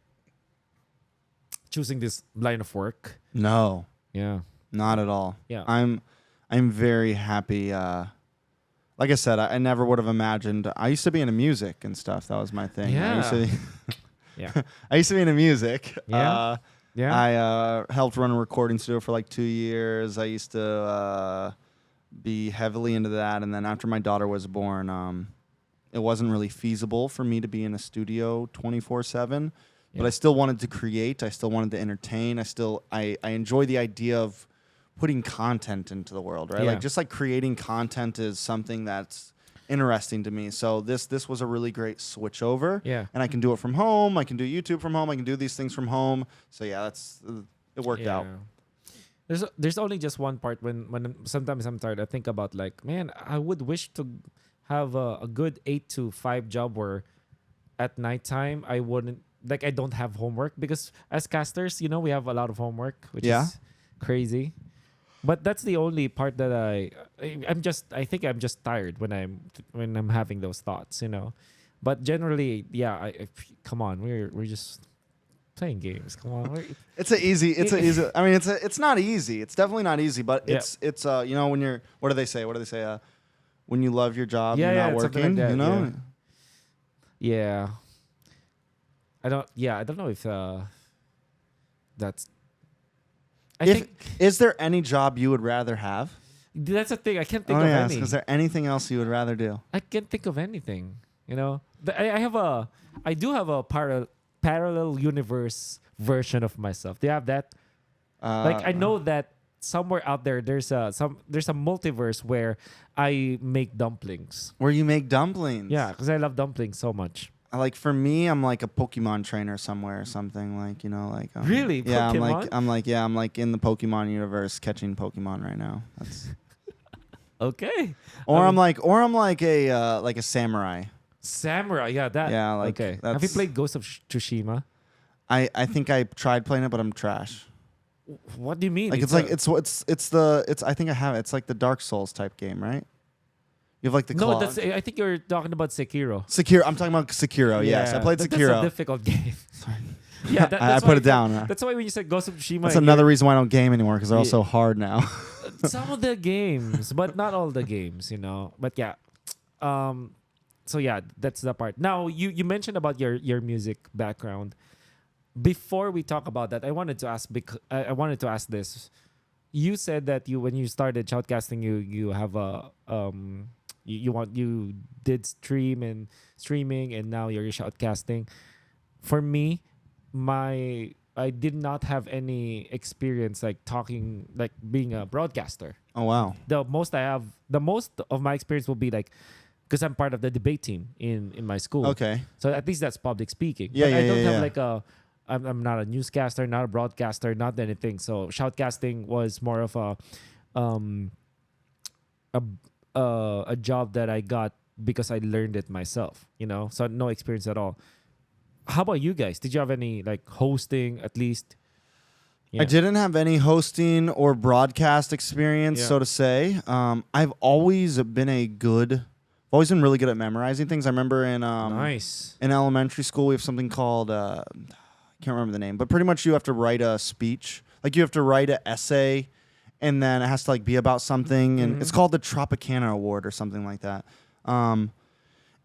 Speaker 1: choosing this line of work?
Speaker 2: No,
Speaker 1: Yeah,
Speaker 2: not at all.
Speaker 1: Yeah.
Speaker 2: I'm very happy. Like I said, I never would have imagined. I used to be into music and stuff. That was my thing.
Speaker 1: Yeah.
Speaker 2: I used to,
Speaker 1: yeah,
Speaker 2: I used to be into music.
Speaker 1: Yeah. yeah.
Speaker 2: I helped run a recording studio for like 2 years. I used to be heavily into that. And then after my daughter was born, it wasn't really feasible for me to be in a studio 24/7. But I still wanted to create. I still wanted to entertain. I enjoy the idea of putting content into the world, right?
Speaker 1: Yeah.
Speaker 2: Like just like creating content is something that's interesting to me. So this was a really great switch over.
Speaker 1: Yeah.
Speaker 2: And I can do it from home. I can do YouTube from home. I can do these things from home. So yeah, it worked out.
Speaker 1: There's only just one part when sometimes I'm tired. I think about like, man, I would wish to have a good 8 to 5 job where at nighttime I wouldn't I don't have homework, because as casters, you know, we have a lot of homework, which is crazy. But that's the only part that I think I'm just tired when I'm having those thoughts, you know. But generally, yeah, come on, we're just playing games. Come on.
Speaker 2: It's easy. I mean, it's not easy. It's definitely not easy, but it's you know, when you're, what do they say? When you love your job, you're not working,
Speaker 1: like that,
Speaker 2: you know?
Speaker 1: Yeah. I don't know if that's
Speaker 2: Is there any job you would rather have?
Speaker 1: That's the thing. I can't think of any.
Speaker 2: Is there anything else you would rather do?
Speaker 1: I can't think of anything. You know, I do have a parallel universe version of myself. Do you have that? I know that somewhere out there there's a multiverse where I make dumplings.
Speaker 2: Where you make dumplings?
Speaker 1: Yeah, because I love dumplings so much.
Speaker 2: Like for me, I'm like a Pokemon trainer somewhere or something, like, you know, like
Speaker 1: really?
Speaker 2: Yeah,
Speaker 1: Pokemon?
Speaker 2: I'm like in the Pokemon universe catching Pokemon right now. That's
Speaker 1: okay.
Speaker 2: Or I'm like a samurai.
Speaker 1: Samurai, yeah, that.
Speaker 2: Yeah, like
Speaker 1: okay. Have you played Ghost of Tsushima?
Speaker 2: I think I tried playing it, but I'm trash.
Speaker 1: What do you mean?
Speaker 2: Like it's I think I have it. It's like the Dark Souls type game, right? You have like the
Speaker 1: no,
Speaker 2: claws.
Speaker 1: I think you're talking about Sekiro.
Speaker 2: I'm talking about Sekiro. Yes, I played Sekiro.
Speaker 1: That's a difficult game.
Speaker 2: Sorry.
Speaker 1: Yeah,
Speaker 2: I put it down.
Speaker 1: That's why when you said Ghost of Tsushima,
Speaker 2: That's another reason why I don't game anymore because they're all so hard now.
Speaker 1: some of the games, but not all the games, you know. But yeah, so yeah, that's the part. Now you mentioned about your music background. Before we talk about that, I wanted to ask I wanted to ask this. You said that when you started shoutcasting, you have a you did streaming and now you're shoutcasting. For me, I did not have any experience like talking, like being a broadcaster.
Speaker 2: Oh wow.
Speaker 1: The most of my experience will be like, because I'm part of the debate team in my school.
Speaker 2: Okay.
Speaker 1: So at least that's public speaking.
Speaker 2: Yeah,
Speaker 1: but
Speaker 2: yeah,
Speaker 1: I don't
Speaker 2: yeah,
Speaker 1: have
Speaker 2: yeah.
Speaker 1: like I'm not a newscaster, not a broadcaster, not anything. So shoutcasting was more of a job that I got because I learned it myself, you know. So no experience at all. How about you guys? Did you have any like hosting at least? Yeah.
Speaker 2: I didn't have any hosting or broadcast experience, so to say. I've always been really good at memorizing things. I remember in
Speaker 1: Nice.
Speaker 2: in elementary school we have something called I can't remember the name, but pretty much you have to write a speech. Like you have to write an essay, and then it has to like be about something, and it's called the Tropicana Award or something like that.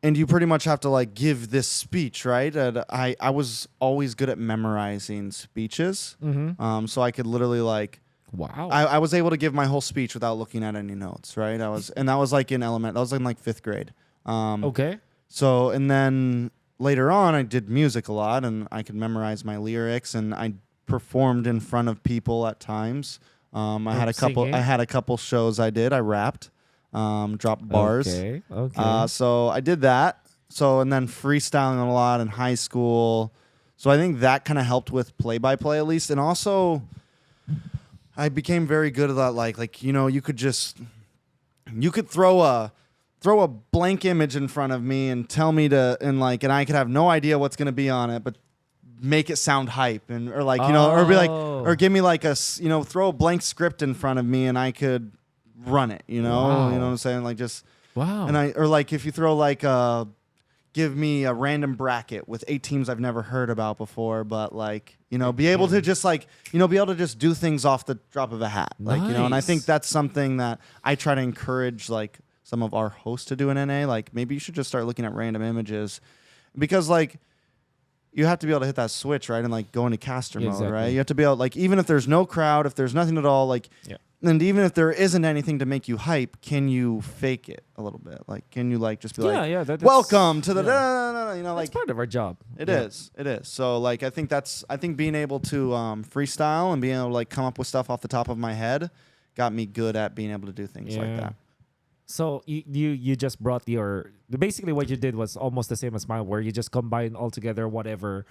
Speaker 2: And you pretty much have to like give this speech, right? And I was always good at memorizing speeches, so I could literally like.
Speaker 1: Wow.
Speaker 2: I was able to give my whole speech without looking at any notes, right? That was like in that was in like 5th grade.
Speaker 1: Okay.
Speaker 2: So, and then later on, I did music a lot, and I could memorize my lyrics, and I performed in front of people at times. I had a couple shows I did. I rapped, dropped bars.
Speaker 1: Okay.
Speaker 2: So I did that. So, and then freestyling a lot in high school. So I think that kind of helped with play-by-play at least, and also I became very good at that. Like you know, you could throw a blank image in front of me and tell me and I could have no idea what's gonna be on it, but make it sound hype or give me like throw a blank script in front of me and I could run it. You know,
Speaker 1: Wow.
Speaker 2: you know what I'm saying? Like just
Speaker 1: Wow.
Speaker 2: and if you throw give me a random bracket with 8 teams I've never heard about before, but be able to just be able to just do things off the drop of a hat. And I think that's something that I try to encourage some of our hosts to do in NA. Like maybe you should just start looking at random images because you have to be able to hit that switch, right? And go into caster mode, right? You have to be able even if there's no crowd, if there's nothing at all, and even if there isn't anything to make you hype, can you fake it a little bit? Can you just be welcome to the
Speaker 1: that's part of our job.
Speaker 2: It is. So I think being able to freestyle and being able to come up with stuff off the top of my head got me good at being able to do things like that.
Speaker 1: So you just brought basically what you did was almost the same as mine, where you just combine all together whatever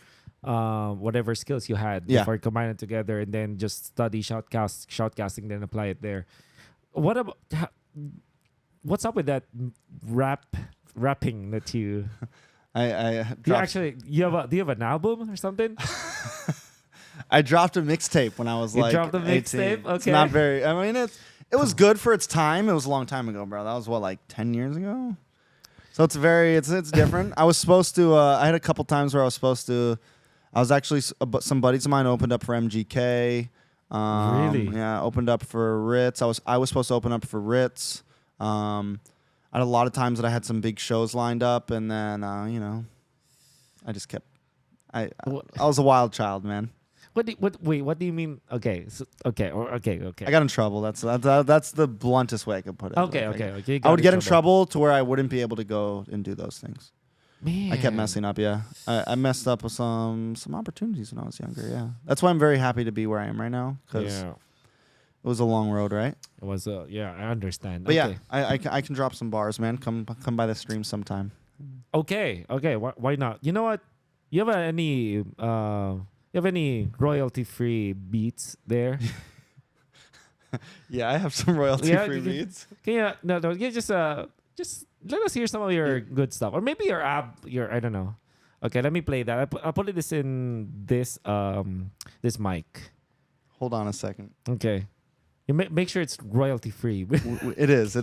Speaker 1: skills you had before combine it together and then just study shoutcasting, then apply it there. What's up with that rapping that you? Do you have an album or something?
Speaker 2: I dropped a mixtape when I was
Speaker 1: you dropped a
Speaker 2: 18.
Speaker 1: mixtape? Okay.
Speaker 2: It's not very. I mean, it was good for its time. It was a long time ago, bro. That was 10 years ago. So it's different. I was supposed to. I had a couple times where I was supposed to. I was actually some buddies of mine opened up for MGK.
Speaker 1: Really?
Speaker 2: Yeah, opened up for Ritz. I was supposed to open up for Ritz. I had a lot of times that I had some big shows lined up, and then I just kept. I was a wild child, man.
Speaker 1: What do you mean? Okay. Okay.
Speaker 2: I got in trouble. That's the bluntest way I could put it.
Speaker 1: Okay.
Speaker 2: I would get in trouble to where I wouldn't be able to go and do those things.
Speaker 1: Man.
Speaker 2: I kept messing up. Yeah, I messed up with some opportunities when I was younger. Yeah, that's why I'm very happy to be where I am right now because it was a long road, right?
Speaker 1: It was. I understand.
Speaker 2: But I can drop some bars, man. Come by the stream sometime.
Speaker 1: Okay. Why not? You know what? You have any royalty-free beats there?
Speaker 2: Yeah, I have some royalty-free beats.
Speaker 1: Just let us hear some of your good stuff, or maybe your I don't know. Okay, let me play that. I'll put this in this mic.
Speaker 2: Hold on a second.
Speaker 1: Okay, you make sure it's royalty-free.
Speaker 2: It is.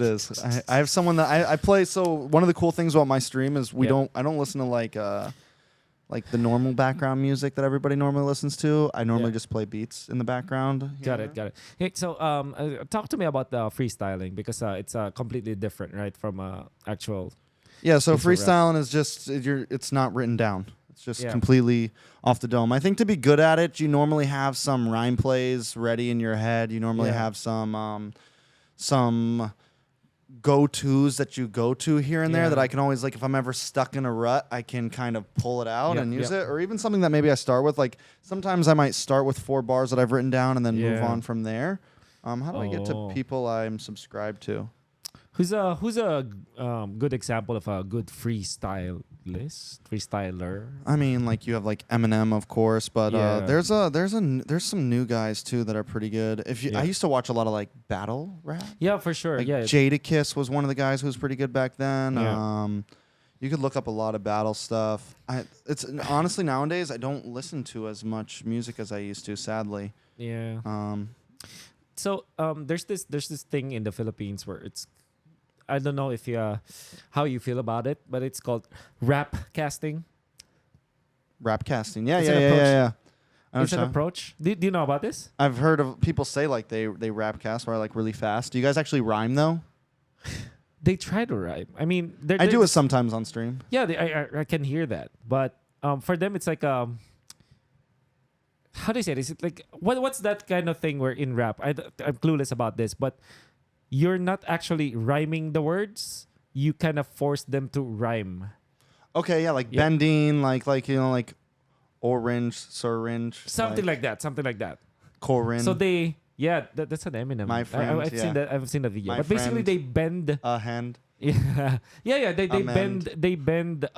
Speaker 2: I have someone that I play. So one of the cool things about my stream is I don't listen to like the normal background music that everybody normally listens to. I normally
Speaker 1: Yeah.
Speaker 2: just play beats in the background.
Speaker 1: Got it. Hey, so talk to me about the freestyling because it's completely different, right, from actual.
Speaker 2: Yeah, so
Speaker 1: Intro rap.
Speaker 2: freestyling is just it's not written down. It's just
Speaker 1: Yeah.
Speaker 2: completely off the dome. I think to be good at it, you normally have some rhyme plays ready in your head. You normally
Speaker 1: Yeah.
Speaker 2: have some go-tos that you go to here and there that
Speaker 1: Yeah.
Speaker 2: I can always, like, if I'm ever stuck in a rut, I can kind of pull it out
Speaker 1: Yep,
Speaker 2: and use
Speaker 1: yep.
Speaker 2: it. Or even something that maybe I start with. Like, sometimes I might start with 4 bars that I've written down and then move
Speaker 1: Yeah.
Speaker 2: on from there. How do I get to
Speaker 1: Oh.
Speaker 2: people I'm subscribed to?
Speaker 1: Who's a good example of a good freestyler?
Speaker 2: I mean, like, you have like Eminem, of course, but
Speaker 1: Yeah.
Speaker 2: there's some new guys too that are pretty good.
Speaker 1: Yeah.
Speaker 2: I used to watch a lot of like battle rap.
Speaker 1: Yeah, for sure.
Speaker 2: Like
Speaker 1: Yeah.
Speaker 2: Jadakiss was one of the guys who was pretty good back then.
Speaker 1: Yeah.
Speaker 2: You could look up a lot of battle stuff. It's honestly nowadays I don't listen to as much music as I used to, sadly.
Speaker 1: Yeah.
Speaker 2: Um,
Speaker 1: So there's this thing in the Philippines where it's, I don't know if how you feel about it, but it's called rap casting.
Speaker 2: Rap casting, yeah,
Speaker 1: It's
Speaker 2: yeah,
Speaker 1: an
Speaker 2: yeah,
Speaker 1: approach.
Speaker 2: yeah, yeah. I
Speaker 1: It's an
Speaker 2: understand.
Speaker 1: approach. Do you know about this?
Speaker 2: I've heard of people say like they rap cast where like really fast. Do you guys actually rhyme though?
Speaker 1: They try to rhyme. I mean,
Speaker 2: I do it sometimes on stream.
Speaker 1: Yeah, I can hear that, but for them it's like how do you say it? Is it like what's that kind of thing where in rap? I'm clueless about this, but you're not actually rhyming the words. You kind of force them to rhyme.
Speaker 2: Okay, yeah, like
Speaker 1: Yeah.
Speaker 2: bending, like like orange, syringe,
Speaker 1: Something like that. Something like that.
Speaker 2: Corin.
Speaker 1: So that's an Eminem.
Speaker 2: My friend,
Speaker 1: I've
Speaker 2: yeah.
Speaker 1: seen that. I've seen the video.
Speaker 2: My
Speaker 1: But basically,
Speaker 2: friend.
Speaker 1: they bend.
Speaker 2: hand
Speaker 1: Yeah. They
Speaker 2: Amend.
Speaker 1: bend.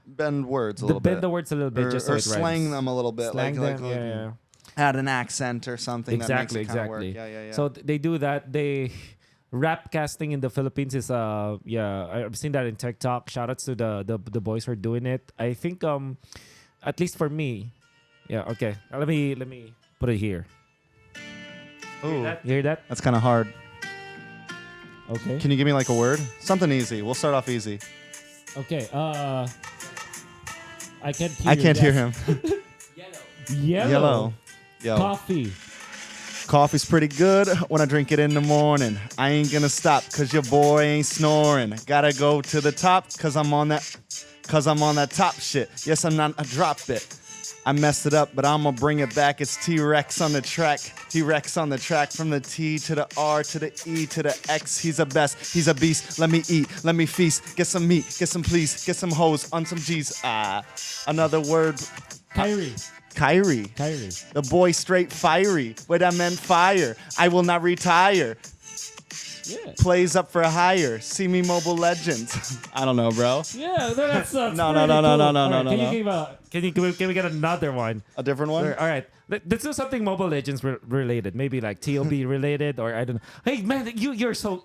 Speaker 2: bend words a
Speaker 1: They
Speaker 2: little
Speaker 1: bend
Speaker 2: bit,
Speaker 1: the words a little bit just so
Speaker 2: or
Speaker 1: it
Speaker 2: slang
Speaker 1: rhymes.
Speaker 2: them a little bit,
Speaker 1: Slang
Speaker 2: like
Speaker 1: them. Yeah.
Speaker 2: add an accent or something.
Speaker 1: Exactly,
Speaker 2: that makes it kinda
Speaker 1: exactly.
Speaker 2: Work. Yeah.
Speaker 1: So they do that. They rap casting in the Philippines is I've seen that in TikTok. Shout outs to the boys who are doing it. I think at least for me. Yeah, okay. Let me put it here.
Speaker 2: Ooh,
Speaker 1: You hear that?
Speaker 2: that's kind of hard.
Speaker 1: Okay.
Speaker 2: Can you give me like a word? Something easy. We'll start off easy.
Speaker 1: Okay. I can't hear
Speaker 2: I can't hear
Speaker 1: that.
Speaker 2: him.
Speaker 1: Yellow.
Speaker 2: Yo.
Speaker 1: Coffee.
Speaker 2: Coffee's pretty good when I drink it in the morning. I ain't gonna stop cause your boy ain't snoring. Gotta go to the top cause I'm on that top shit. Yes, I'm not a drop it. I messed it up, but I'ma bring it back. It's T-Rex on the track. T-Rex on the track from the T to the R to the E to the X. He's a best. He's a beast. Let me eat. Let me feast. Get some meat. Get some please. Get some hoes on some G's. Another word.
Speaker 1: Kyrie.
Speaker 2: Kyrie. The boy straight fiery. Wait, I meant fire. I will not retire.
Speaker 1: Yeah.
Speaker 2: Plays up for hire. See me Mobile Legends. I don't know, bro.
Speaker 1: Yeah, that's
Speaker 2: No,
Speaker 1: pretty
Speaker 2: no,
Speaker 1: cool.
Speaker 2: no.
Speaker 1: All right,
Speaker 2: Can you
Speaker 1: can we get another one?
Speaker 2: A different one?
Speaker 1: All right. Let's do something Mobile Legends related. Maybe like TOB related or I don't know. Hey man, you're so.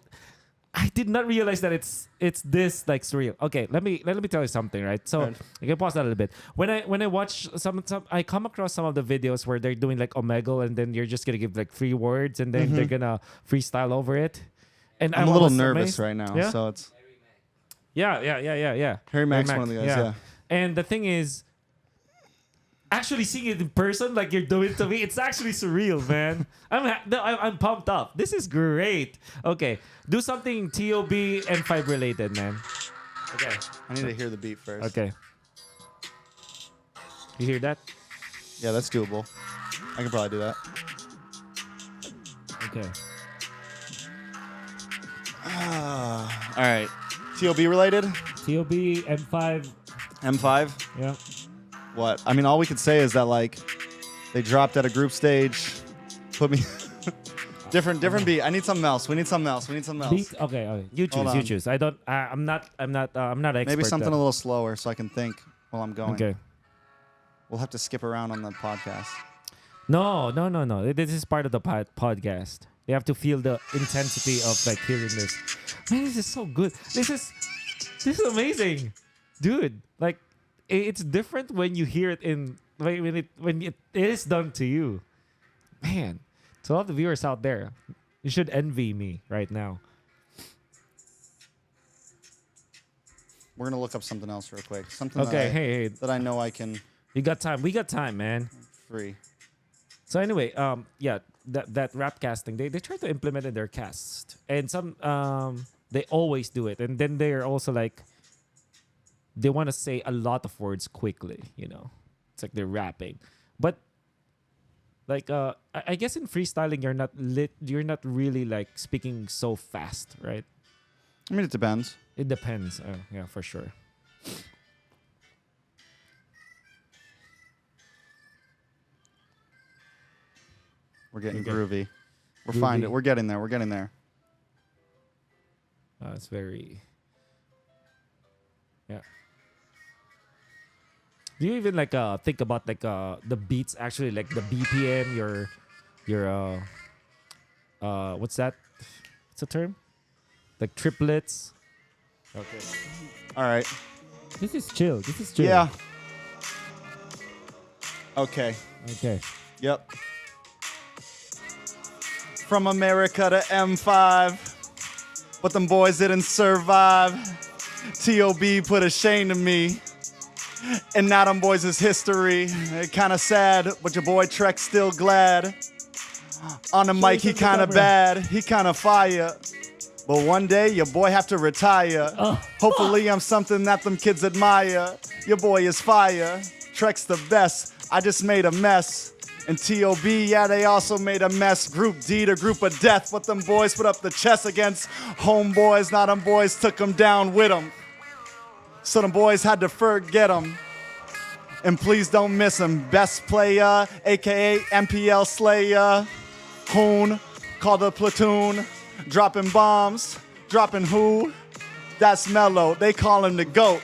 Speaker 1: I did not realize that it's this like surreal. Okay, let me tell you something, right? So
Speaker 2: Right.
Speaker 1: you can pause that a little bit. When I watch some I come across some of the videos where they're doing like Omegle and then you're just gonna give like 3 words and then they're gonna freestyle over it. And
Speaker 2: I'm a little
Speaker 1: almost
Speaker 2: nervous
Speaker 1: amazed.
Speaker 2: right now,
Speaker 1: Yeah?
Speaker 2: so it's
Speaker 1: Yeah.
Speaker 2: Harry Mack's
Speaker 1: Mack,
Speaker 2: one of the guys. Yeah.
Speaker 1: And the thing is, actually seeing it in person, like you're doing to me, it's actually surreal, man. I'm pumped up. This is great. Okay, do something TOB and 5 related, man. Okay.
Speaker 2: I need to hear the beat first.
Speaker 1: Okay. You hear that?
Speaker 2: Yeah, that's doable. I can probably do that.
Speaker 1: Okay.
Speaker 2: All right. TOB related?
Speaker 1: TOB M5.
Speaker 2: M5?
Speaker 1: Yeah.
Speaker 2: What? I mean, all we could say is that like they dropped at a group stage, put me different beat. I need something else. We need something else.
Speaker 1: Beat. Okay. You choose.
Speaker 2: Hold
Speaker 1: You
Speaker 2: on.
Speaker 1: choose. I'm not an expert.
Speaker 2: Maybe something
Speaker 1: though.
Speaker 2: a little slower so I can think while I'm going.
Speaker 1: Okay.
Speaker 2: We'll have to skip around on the podcast.
Speaker 1: No. This is part of the podcast. You have to feel the intensity of like hearing this. Man, this is so good. This is amazing, dude. Like, it's different when you hear it when it is done to you. Man, to all the viewers out there, you should envy me right now.
Speaker 3: We're gonna look up something else real quick. Something
Speaker 1: Okay,
Speaker 3: that I know I can
Speaker 1: you got time. We got time, man.
Speaker 3: free.
Speaker 1: So anyway, yeah, that rap casting, they try to implement in their cast, and some they always do it, and then they're also like they want to say a lot of words quickly. It's like they're rapping, but like I guess in freestyling you're not really like speaking so fast, right?
Speaker 3: I mean, it depends.
Speaker 1: It depends. Yeah, for sure.
Speaker 3: We're getting
Speaker 1: Okay.
Speaker 3: groovy. We're
Speaker 1: Groovy.
Speaker 3: fine. We're getting there. We're getting there.
Speaker 1: It's very. Yeah. Do you even like think about like the beats actually, like the BPM, your what's that? What's the term? Like triplets. Okay.
Speaker 3: All right.
Speaker 1: This is chill. This is chill.
Speaker 3: Yeah. Okay.
Speaker 1: Okay.
Speaker 3: Yep. From America to M5, but them boys didn't survive. TOB put a shame to me, and now them boys is history. Kinda sad, but your boy Trex still glad. On the mic, he kinda bad, he kinda fire. But one day, your boy have to retire. Hopefully, I'm something that them kids admire. Your boy is fire. Trex the best. I just made a mess. And TOB, yeah, they also made a mess. Group D, the group of death. But them boys put up the chest against homeboys. Now them boys took them down with them. So them boys had to forget them. And please don't miss him. Best player, a.k.a. MPL Slayer. Hoon, called the platoon. Dropping bombs, dropping who? That's Mellow. They call him the GOAT.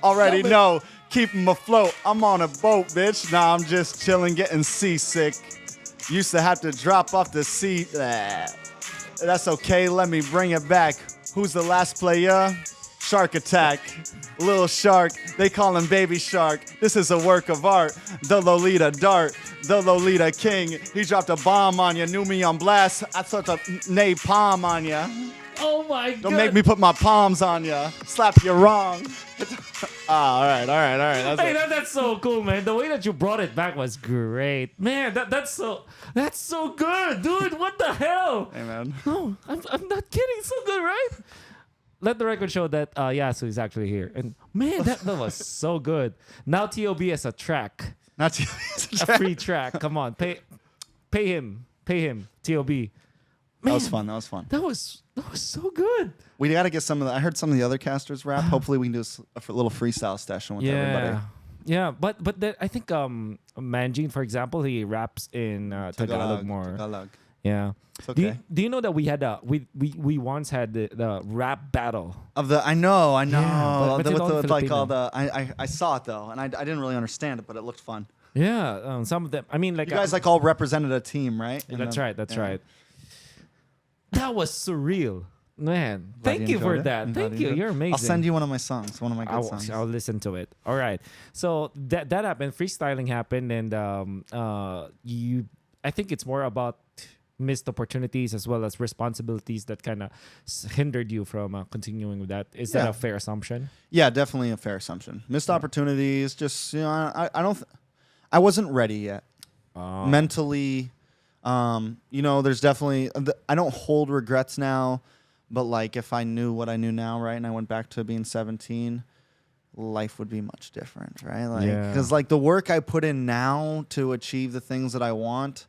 Speaker 3: Already know. Keep him afloat. I'm on a boat, bitch. Nah, I'm just chilling, getting seasick. Used to have to drop off the seat. That's okay. Let me bring it back. Who's the last player? Shark Attack. Little Shark. They call him Baby Shark. This is a work of art. The Lolita Dart. The Lolita King. He dropped a bomb on you. Knew me on blast. I took a napalm on you.
Speaker 1: Oh my god.
Speaker 3: Don't make me put my palms on you. Slap you wrong. All right.
Speaker 1: Hey, that's so cool, man. The way that you brought it back was great, man. That's so good, dude. What the hell?
Speaker 3: Hey, man.
Speaker 1: No, I'm not kidding. So good, right? Let the record show that Yasu is actually here, and man, that was so good. Now TOB as a track,
Speaker 3: Not
Speaker 1: a free track. Come on, pay him, TOB. Man,
Speaker 3: That was fun.
Speaker 1: That was so good.
Speaker 3: We got to get some of the. I heard some of the other casters rap. Hopefully, we can do a little freestyle session with everybody.
Speaker 1: Yeah, but I think Manjin, for example, he raps in Tagalog more.
Speaker 3: Tagalog.
Speaker 1: Yeah.
Speaker 3: It's okay.
Speaker 1: Do you know that we had we once had the rap battle
Speaker 3: Of the, I know.
Speaker 1: Yeah, but it's all
Speaker 3: with like all
Speaker 1: Filipino.
Speaker 3: the, I saw it though, and I didn't really understand it, but it looked fun.
Speaker 1: Yeah, some of them. I mean, like
Speaker 3: You guys like all represented a team, right?
Speaker 1: Yeah,
Speaker 3: And
Speaker 1: that's
Speaker 3: then-
Speaker 1: right. That's
Speaker 3: yeah.
Speaker 1: right. That was surreal, man.
Speaker 3: Glad
Speaker 1: Thank you for
Speaker 3: enjoyed it.
Speaker 1: that.
Speaker 3: I'm glad
Speaker 1: Thank you.
Speaker 3: enjoyed it.
Speaker 1: You're amazing.
Speaker 3: I'll send you one of my songs, one of my good
Speaker 1: I'll
Speaker 3: songs.
Speaker 1: listen to it. All right. So that happened. Freestyling happened, and I think it's more about missed opportunities as well as responsibilities that kind of hindered you from continuing with that. Is that
Speaker 3: Yeah.
Speaker 1: a fair assumption?
Speaker 3: Yeah, definitely a fair assumption. Missed opportunities. Just I don't. I wasn't ready yet. Mentally, there's definitely. I don't hold regrets now, but like if I knew what I knew now, right, and I went back to being 17, life would be much different, right? Like,
Speaker 1: Yeah.
Speaker 3: because like the work I put in now to achieve the things that I want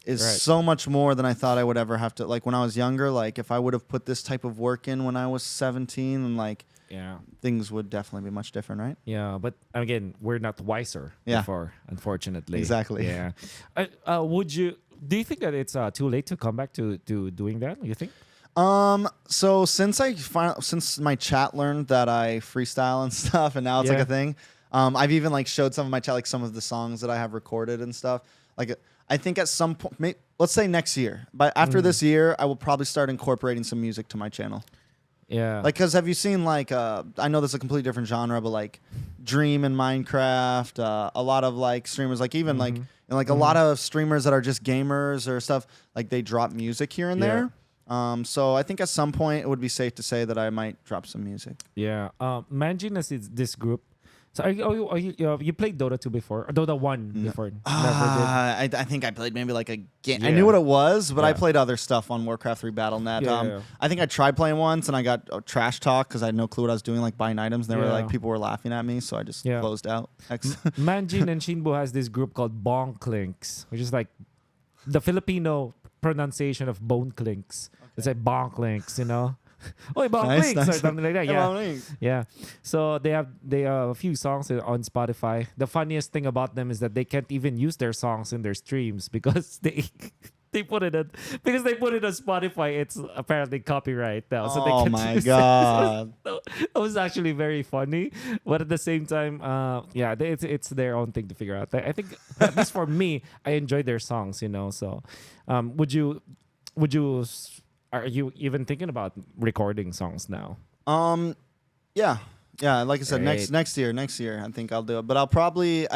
Speaker 3: is
Speaker 1: Right.
Speaker 3: so much more than I thought I would ever have to. Like when I was younger, like if I would have put this type of work in when I was 17, and like
Speaker 1: Yeah.
Speaker 3: things would definitely be much different, right?
Speaker 1: Yeah, but again, we're not wiser
Speaker 3: Yeah.
Speaker 1: before, unfortunately.
Speaker 3: Exactly.
Speaker 1: Yeah. Do you think that it's too late to come back to doing that? You think?
Speaker 3: So since my chat learned that I freestyle and stuff, and now it's like
Speaker 1: Yeah.
Speaker 3: a thing. I've even like showed some of my chat, like some of the songs that I have recorded and stuff. Like I think at some point, let's say next year, but after this year, I will probably start incorporating some music to my channel.
Speaker 1: Yeah.
Speaker 3: Like, cause have you seen like I know this is a completely different genre, but like Dream in Minecraft, a lot of like streamers, like even like a lot of streamers that are just gamers or stuff, like they drop music here and
Speaker 1: Yeah.
Speaker 3: there.
Speaker 2: So I think at some point it would be safe to say that I might drop some music.
Speaker 1: Yeah. Manjin is this group. So you played Dota 2 before? Or Dota 1 before? Never did.
Speaker 2: I think I played maybe like a game. I
Speaker 1: Yeah.
Speaker 2: knew what it was, but I
Speaker 1: Yeah.
Speaker 2: played other stuff on Warcraft 3 Battle.net.
Speaker 1: Yeah.
Speaker 2: I think I tried playing once and I got trash talk because I had no clue what I was doing, like buying items. And they were
Speaker 1: Yeah.
Speaker 2: like, people were laughing at me, so I just
Speaker 1: Yeah.
Speaker 2: closed out.
Speaker 1: Manjin and Shinbu has this group called Bong Clinks, which is like the Filipino pronunciation of bone clinks. It's like Bong Clinks, you know? Oh, Bong
Speaker 2: Nice,
Speaker 1: Clinks or
Speaker 2: nice.
Speaker 1: something like that. Yeah. Yeah. So they have a few songs on Spotify. The funniest thing about them is that they can't even use their songs in their streams because they put it on Spotify. It's apparently copyright now. So they
Speaker 2: Oh
Speaker 1: can't
Speaker 2: my
Speaker 1: use it.
Speaker 2: God.
Speaker 1: It was actually very funny, but at the same time, it's their own thing to figure out. I think at least for me, I enjoy their songs, you know. So, would you? Are you even thinking about recording songs now?
Speaker 2: Yeah. Like I said,
Speaker 1: Great.
Speaker 2: next year, I think I'll do it. But I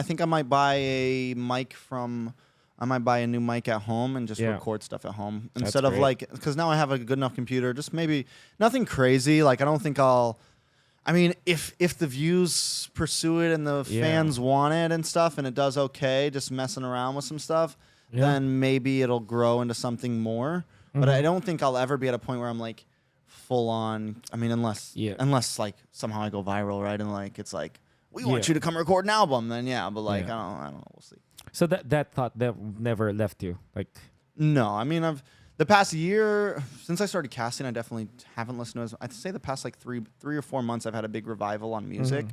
Speaker 2: think I might buy a new mic at home and just
Speaker 1: Yeah.
Speaker 2: record stuff at home
Speaker 1: That's
Speaker 2: instead of
Speaker 1: great.
Speaker 2: like, because now I have a good enough computer. Just maybe nothing crazy. Like I don't think I mean, if the views pursue it and the
Speaker 1: Yeah.
Speaker 2: fans want it and stuff, and it does okay, just messing around with some stuff, then maybe it'll grow into something more. But I don't think I'll ever be at a point where I'm like full on. I mean, unless like somehow I go viral, right? And like it's like we want you to come record an album, then yeah. But like I don't know. We'll see.
Speaker 1: So that thought never left you, like.
Speaker 2: No, I mean the past year since I started casting, I definitely haven't listened to as. I'd say the past like three or 4 months, I've had a big revival on music.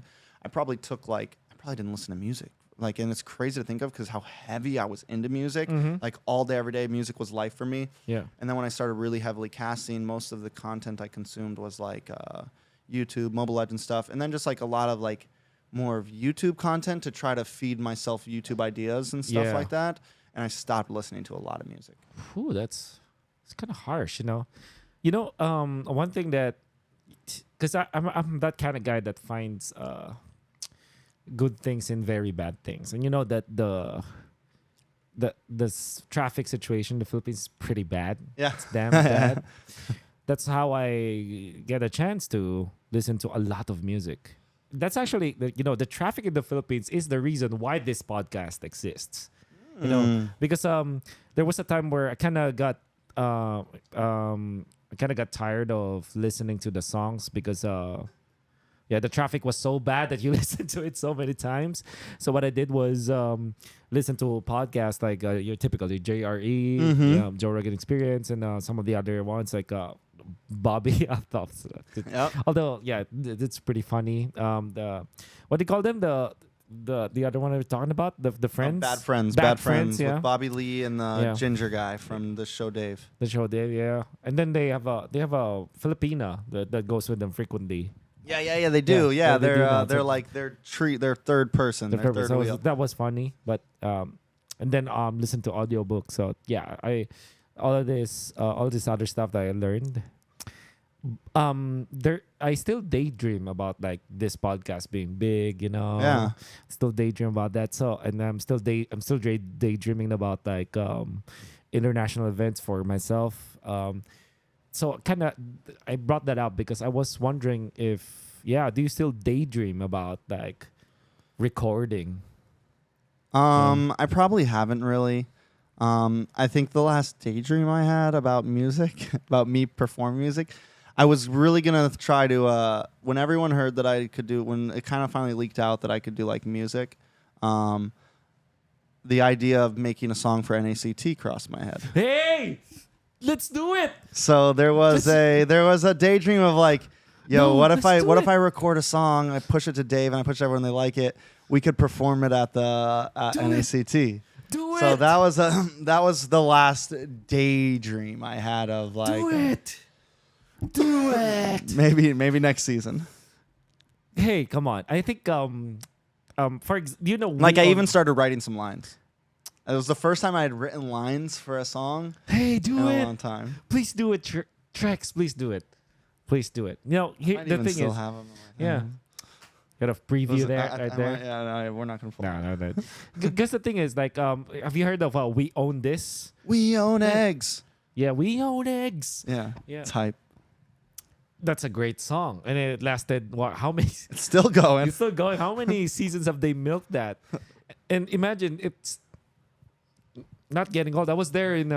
Speaker 2: I probably didn't listen to music. Like, and it's crazy to think of because how heavy I was into music. Like all day, every day, music was life for me.
Speaker 1: Yeah.
Speaker 2: And then when I started really heavily casting, most of the content I consumed was like YouTube, Mobile Legends stuff, and then just like a lot of like more of YouTube content to try to feed myself YouTube ideas and stuff
Speaker 1: Yeah.
Speaker 2: like that. And I stopped listening to a lot of music.
Speaker 1: Ooh, it's kind of harsh, you know. One thing that, because I'm that kind of guy that finds good things in very bad things, and you know that the traffic situation in the Philippines is pretty bad.
Speaker 2: Yeah.
Speaker 1: It's damn bad. That's how I get a chance to listen to a lot of music. That's actually the traffic in the Philippines is the reason why this podcast exists. You know, because there was a time where I kind of got tired of listening to the songs because the traffic was so bad that you listen to it so many times. So what I did was listen to podcasts like your typical JRE, Joe Rogan Experience, and some of the other ones like Bobby. Although it's pretty funny. The what do you call them? The other one we were talking about, the friends,
Speaker 2: Bad Friends
Speaker 1: yeah.
Speaker 2: with Bobby Lee and the ginger guy from the show Dave.
Speaker 1: The show Dave, yeah. And then they have a Filipina that goes with them frequently.
Speaker 2: Yeah, they do.
Speaker 1: Yeah, they do that.
Speaker 2: they're like they're third person. They're third
Speaker 1: So
Speaker 2: wheel.
Speaker 1: that was funny, but and then listen to audiobook. So yeah, all this other stuff that I learned. I still daydream about like this podcast being big, you know.
Speaker 2: Yeah.
Speaker 1: Still daydream about that. So and I'm still daydreaming about like international events for myself. So kind of I brought that up because I was wondering if do you still daydream about like recording?
Speaker 2: I probably haven't really. I think the last daydream I had about music, about me performing music, I was really gonna try to when everyone heard that I could do, when it kind of finally leaked out that I could do like music, the idea of making a song for NACT crossed my head.
Speaker 1: Hey, let's do it.
Speaker 2: So there was a daydream of like, what if I record a song, I push it to Dave and I push it everyone, they like it, we could perform it at the NACT.
Speaker 1: Do it.
Speaker 2: So that was the last daydream I had of like,
Speaker 1: Do it.
Speaker 2: maybe next season.
Speaker 1: Hey, come on. I think
Speaker 2: Like I even started writing some lines. It was the first time I had written lines for a song
Speaker 1: Hey, do
Speaker 2: in
Speaker 1: it.
Speaker 2: a long time.
Speaker 1: Please do it, Trex. Please do it. Please do it. You know,
Speaker 2: Might
Speaker 1: the
Speaker 2: even
Speaker 1: thing
Speaker 2: still
Speaker 1: is,
Speaker 2: have 'em in my
Speaker 1: yeah.
Speaker 2: head.
Speaker 1: Got a preview there,
Speaker 2: I
Speaker 1: right there.
Speaker 2: No, we're not gonna fall.
Speaker 1: No. Because the thing is, like, have you heard of We Own This?
Speaker 2: We own eggs.
Speaker 1: Yeah, we own eggs.
Speaker 2: Yeah.
Speaker 1: Yeah.
Speaker 2: It's hype.
Speaker 1: That's a great song, and it lasted what? How many?
Speaker 2: It's still going.
Speaker 1: It's still going. How many seasons have they milked that? And imagine it's not getting old. I was there in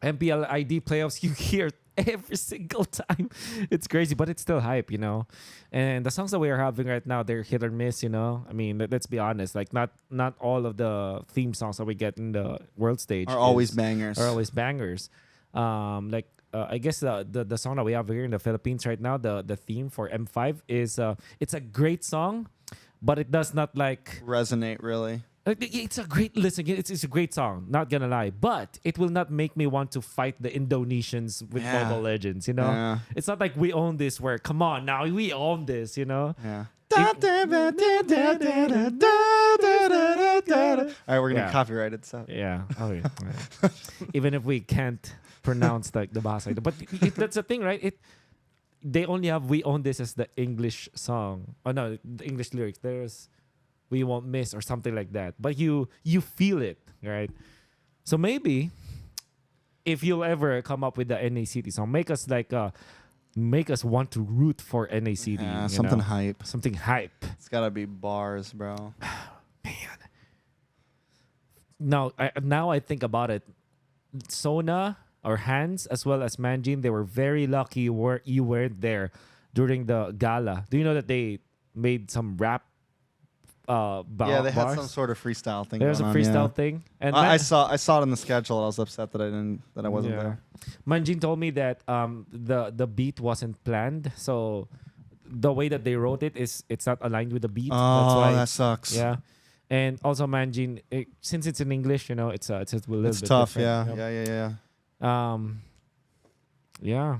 Speaker 1: MPL ID playoffs. You hear every single time. It's crazy, but it's still hype, you know. And the songs that we are having right now, they're hit or miss, you know. I mean, let's be honest. Like not all of the theme songs that we get in the world stage
Speaker 2: Are always bangers.
Speaker 1: Are always bangers. I guess the song that we have here in the Philippines right now, the theme for M5 is it's a great song, but it does not like
Speaker 2: Resonate really.
Speaker 1: it's a great listen. It's a great song, not gonna lie, but it will not make me want to fight the Indonesians with
Speaker 2: Yeah.
Speaker 1: Mobile Legends. You know,
Speaker 2: Yeah.
Speaker 1: it's not like we own this. Where come on now, we own this. You know,
Speaker 2: Yeah. All right, we're gonna
Speaker 1: Yeah.
Speaker 2: copyright it. So
Speaker 1: yeah. Oh yeah. Right. Even if we can't pronounce like the bass, but that's the thing, right? They only have "We Own This" as the English song. Oh no, the English lyrics. There's "We Won't Miss" or something like that. But you feel it, right? So maybe if you'll ever come up with the NACT song, make us want to root for NACT.
Speaker 2: yeah,
Speaker 1: you
Speaker 2: something
Speaker 1: know?
Speaker 2: hype.
Speaker 1: Something hype.
Speaker 2: It's gotta be bars, bro.
Speaker 1: Man. Now I think about it. Sona or Hans as well as Manjin, they were very lucky you weren't there during the gala. Do you know that they made some rap
Speaker 2: Yeah, they had
Speaker 1: bars?
Speaker 2: some sort of freestyle thing.
Speaker 1: There's a
Speaker 2: going on,
Speaker 1: freestyle
Speaker 2: yeah.
Speaker 1: thing. And
Speaker 2: I saw it in the schedule. I was upset that I wasn't
Speaker 1: Yeah.
Speaker 2: there.
Speaker 1: Manjin told me that the beat wasn't planned, so the way that they wrote it's not aligned with the beat. That's
Speaker 2: Oh,
Speaker 1: why,
Speaker 2: that sucks.
Speaker 1: yeah. And also Manjin, since it's in English, you know, it's a little
Speaker 2: It's
Speaker 1: bit
Speaker 2: tough.
Speaker 1: different.
Speaker 2: Yeah,
Speaker 1: Yep.
Speaker 2: yeah.
Speaker 1: Yeah.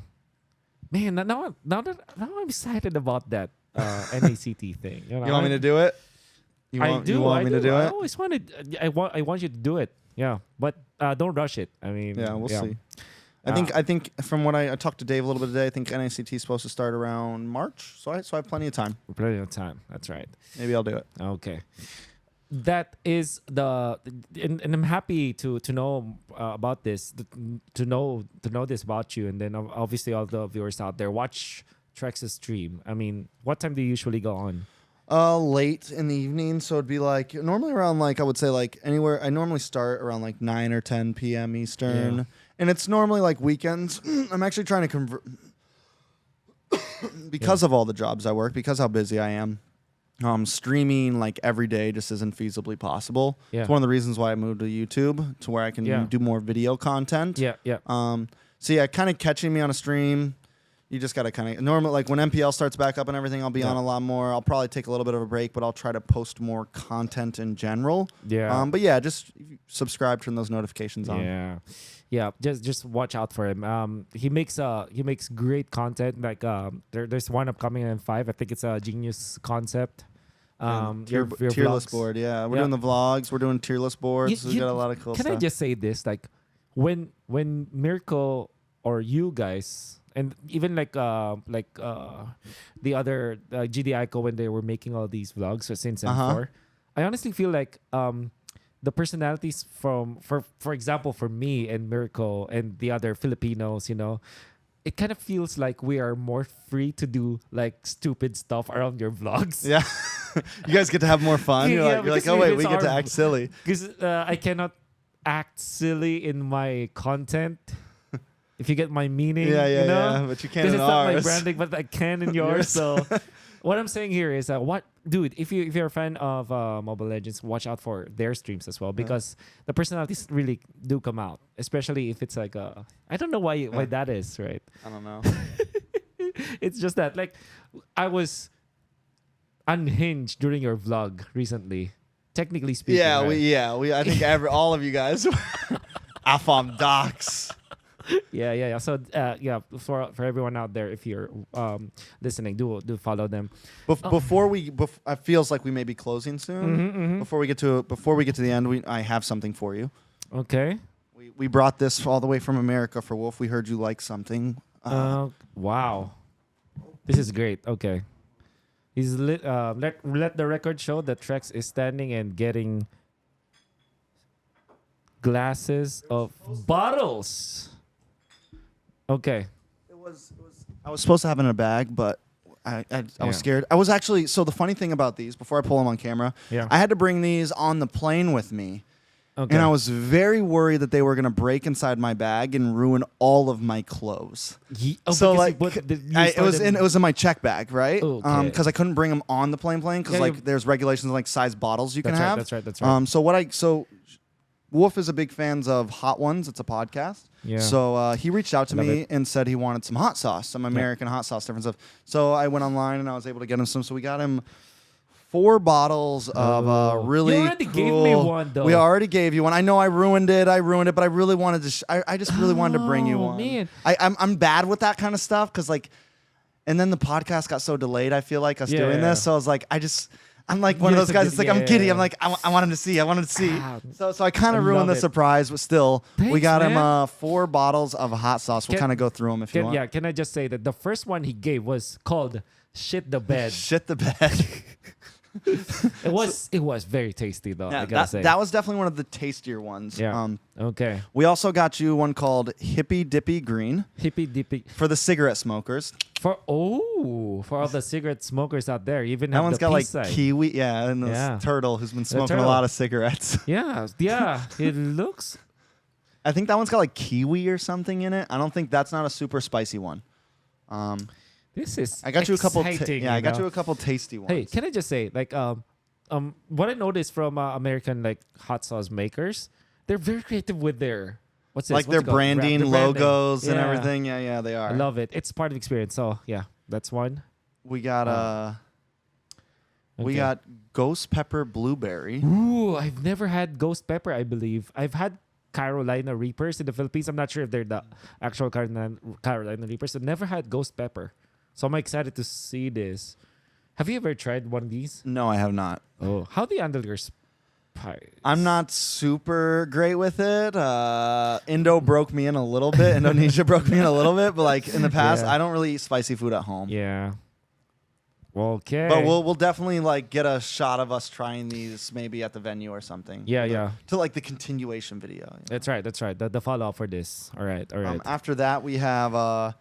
Speaker 1: Man, now I'm excited about that NACT thing. You know,
Speaker 2: You want me to do it? You want me to do
Speaker 1: I
Speaker 2: it?
Speaker 1: always wanted. I want you to do it. Yeah, but don't rush it. I mean,
Speaker 2: Yeah, we'll see. I think from what I talked to Dave a little bit today, I think NACT is supposed to start around March, so I have plenty of time.
Speaker 1: Plenty of time. That's right.
Speaker 2: Maybe I'll do it.
Speaker 1: Okay. That is and I'm happy to know about this, to know this about you, and then obviously all the viewers out there watch Trex's stream. I mean, what time do you usually go on?
Speaker 2: Late in the evening, so it'd be like normally around I would say anywhere. I normally start around 9 or 10 p.m. Eastern,
Speaker 1: Yeah.
Speaker 2: and it's normally weekends. I'm actually trying to convert because of all the jobs I work, because how busy I am. Streaming every day just isn't feasibly possible.
Speaker 1: Yeah.
Speaker 2: It's one of the reasons why I moved to YouTube, to where I can do more video content.
Speaker 1: Yeah, yeah.
Speaker 2: So yeah, kind of catching me on a stream. You just gotta kind of normally when MPL starts back up and everything, I'll be on a lot more. I'll probably take a little bit of a break, but I'll try to post more content in general.
Speaker 1: Yeah.
Speaker 2: But yeah, just subscribe, turn those notifications on.
Speaker 1: Yeah, yeah. Just watch out for him. He makes great content. There's one upcoming in 5. I think it's a genius concept.
Speaker 2: Tier list
Speaker 1: vlogs.
Speaker 2: board. Yeah, we're
Speaker 1: Yeah.
Speaker 2: doing the vlogs. We're doing tier list boards. We got a lot of cool
Speaker 1: Can
Speaker 2: stuff.
Speaker 1: I just say this? When Miracle or you guys, and even the other GD Ico, when they were making all these vlogs since M4, I honestly feel like the personalities for example, for me and Miracle and the other Filipinos, you know, it kind of feels like we are more free to do stupid stuff around your vlogs.
Speaker 2: Yeah, you guys get to have more fun.
Speaker 1: Yeah,
Speaker 2: You're like,
Speaker 1: because
Speaker 2: oh wait,
Speaker 1: it's
Speaker 2: we get to
Speaker 1: our-
Speaker 2: act silly.
Speaker 1: Because I cannot act silly in my content. If you get my meaning,
Speaker 2: Yeah,
Speaker 1: you know?
Speaker 2: yeah. But you can't
Speaker 1: Because
Speaker 2: in
Speaker 1: it's not my
Speaker 2: ours.
Speaker 1: branding, but I can in yours. So, what I'm saying here is dude, if you're a fan of Mobile Legends, watch out for their streams as well, because the personalities really do come out, especially if it's I don't know why that is, right?
Speaker 2: I don't know.
Speaker 1: It's just that I was unhinged during your vlog recently, technically speaking.
Speaker 2: Yeah,
Speaker 1: right?
Speaker 2: I think all of you guys. Afam docs.
Speaker 1: Yeah. So for everyone out there, if you're listening, do follow them.
Speaker 2: Before it feels like we may be closing soon. Before we get to the end, I have something for you.
Speaker 1: Okay.
Speaker 2: We brought this all the way from America for Wolf. We heard you like something.
Speaker 1: Wow, this is great. Okay, he's let the record show that Trex is standing and getting glasses of bottles. Okay.
Speaker 2: It was. I was supposed to have it in a bag, but I
Speaker 1: Yeah.
Speaker 2: was scared. I was actually. So the funny thing about these, before I pull them on camera,
Speaker 1: Yeah.
Speaker 2: I had to bring these on the plane with me.
Speaker 1: Okay.
Speaker 2: And I was very worried that they were going to break inside my bag and ruin all of my clothes. So like, it was in my check bag, right?
Speaker 1: Okay.
Speaker 2: Because I couldn't bring them on the plane because
Speaker 1: Yeah,
Speaker 2: like there's regulations like size bottles you can
Speaker 1: That's right,
Speaker 2: have.
Speaker 1: that's right.
Speaker 2: So Wolf is a big fan of Hot Ones. It's a podcast.
Speaker 1: Yeah.
Speaker 2: So he reached out to
Speaker 1: Love
Speaker 2: me
Speaker 1: it.
Speaker 2: and said he wanted some hot sauce, some American hot sauce, different stuff. So I went online and I was able to get him some. So we got him 4 bottles of really
Speaker 1: You already
Speaker 2: cool.
Speaker 1: gave me one, though.
Speaker 2: We already gave you one. I know I ruined it, but I really wanted to. I just really wanted to bring you one.
Speaker 1: Man.
Speaker 2: I'm bad with that kind of stuff because like, and then the podcast got so delayed. I feel like us doing
Speaker 1: Yeah.
Speaker 2: this, so I was like, I'm like one of those guys. It's like I'm giddy. I'm like I want him to see. I wanted to see.
Speaker 1: Ah,
Speaker 2: So I kind
Speaker 1: I
Speaker 2: of ruined
Speaker 1: love
Speaker 2: the
Speaker 1: it.
Speaker 2: surprise, but still, we
Speaker 1: Thanks,
Speaker 2: got
Speaker 1: man.
Speaker 2: him 4 bottles of hot sauce. We'll
Speaker 1: Can-
Speaker 2: kind of go through them if you want.
Speaker 1: Can I just say that the first one he gave was called Shit the Bed.
Speaker 2: Shit the bed.
Speaker 1: It was very tasty though, I gotta say.
Speaker 2: that was definitely one of the tastier ones.
Speaker 1: Yeah. Okay.
Speaker 2: We also got you one called Hippy Dippy Green
Speaker 1: Hippy dippy.
Speaker 2: for the cigarette smokers.
Speaker 1: For all the cigarette smokers out there, even
Speaker 2: That
Speaker 1: have
Speaker 2: one's
Speaker 1: the
Speaker 2: got like
Speaker 1: peace sign.
Speaker 2: kiwi, and this
Speaker 1: Yeah.
Speaker 2: turtle who's been smoking a
Speaker 1: turtle.
Speaker 2: lot of cigarettes.
Speaker 1: Yeah, it looks.
Speaker 2: I think that one's got like kiwi or something in it. I don't think that's not a super spicy one.
Speaker 1: This is.
Speaker 2: I got you a couple.
Speaker 1: exciting,
Speaker 2: I got
Speaker 1: know?
Speaker 2: you a couple tasty ones.
Speaker 1: Hey, can I just say, like, what I noticed from American like hot sauce makers, they're very creative with their
Speaker 2: like their branding,
Speaker 1: Their
Speaker 2: logos, and
Speaker 1: Yeah.
Speaker 2: everything. Yeah, they are.
Speaker 1: I love it. It's part of the experience. So yeah, that's one.
Speaker 2: We got we
Speaker 1: Okay.
Speaker 2: got ghost pepper blueberry.
Speaker 1: Ooh, I've never had ghost pepper. I believe I've had Carolina Reapers in the Philippines. I'm not sure if they're the actual Carolina Reapers. I've never had ghost pepper, so I'm excited to see this. Have you ever tried one of these?
Speaker 2: No, I have not.
Speaker 1: Oh, how do you handle your spice?
Speaker 2: I'm not super great with it. Indo broke me in a little bit. Indonesia broke me in a little bit, but like in the past,
Speaker 1: Yeah.
Speaker 2: I don't really eat spicy food at home.
Speaker 1: Yeah. Okay.
Speaker 2: But we'll definitely like get a shot of us trying these maybe at the venue or something.
Speaker 1: Yeah.
Speaker 2: To like the continuation video. you know.
Speaker 1: That's right. The follow up for this. All right.
Speaker 2: After that, we have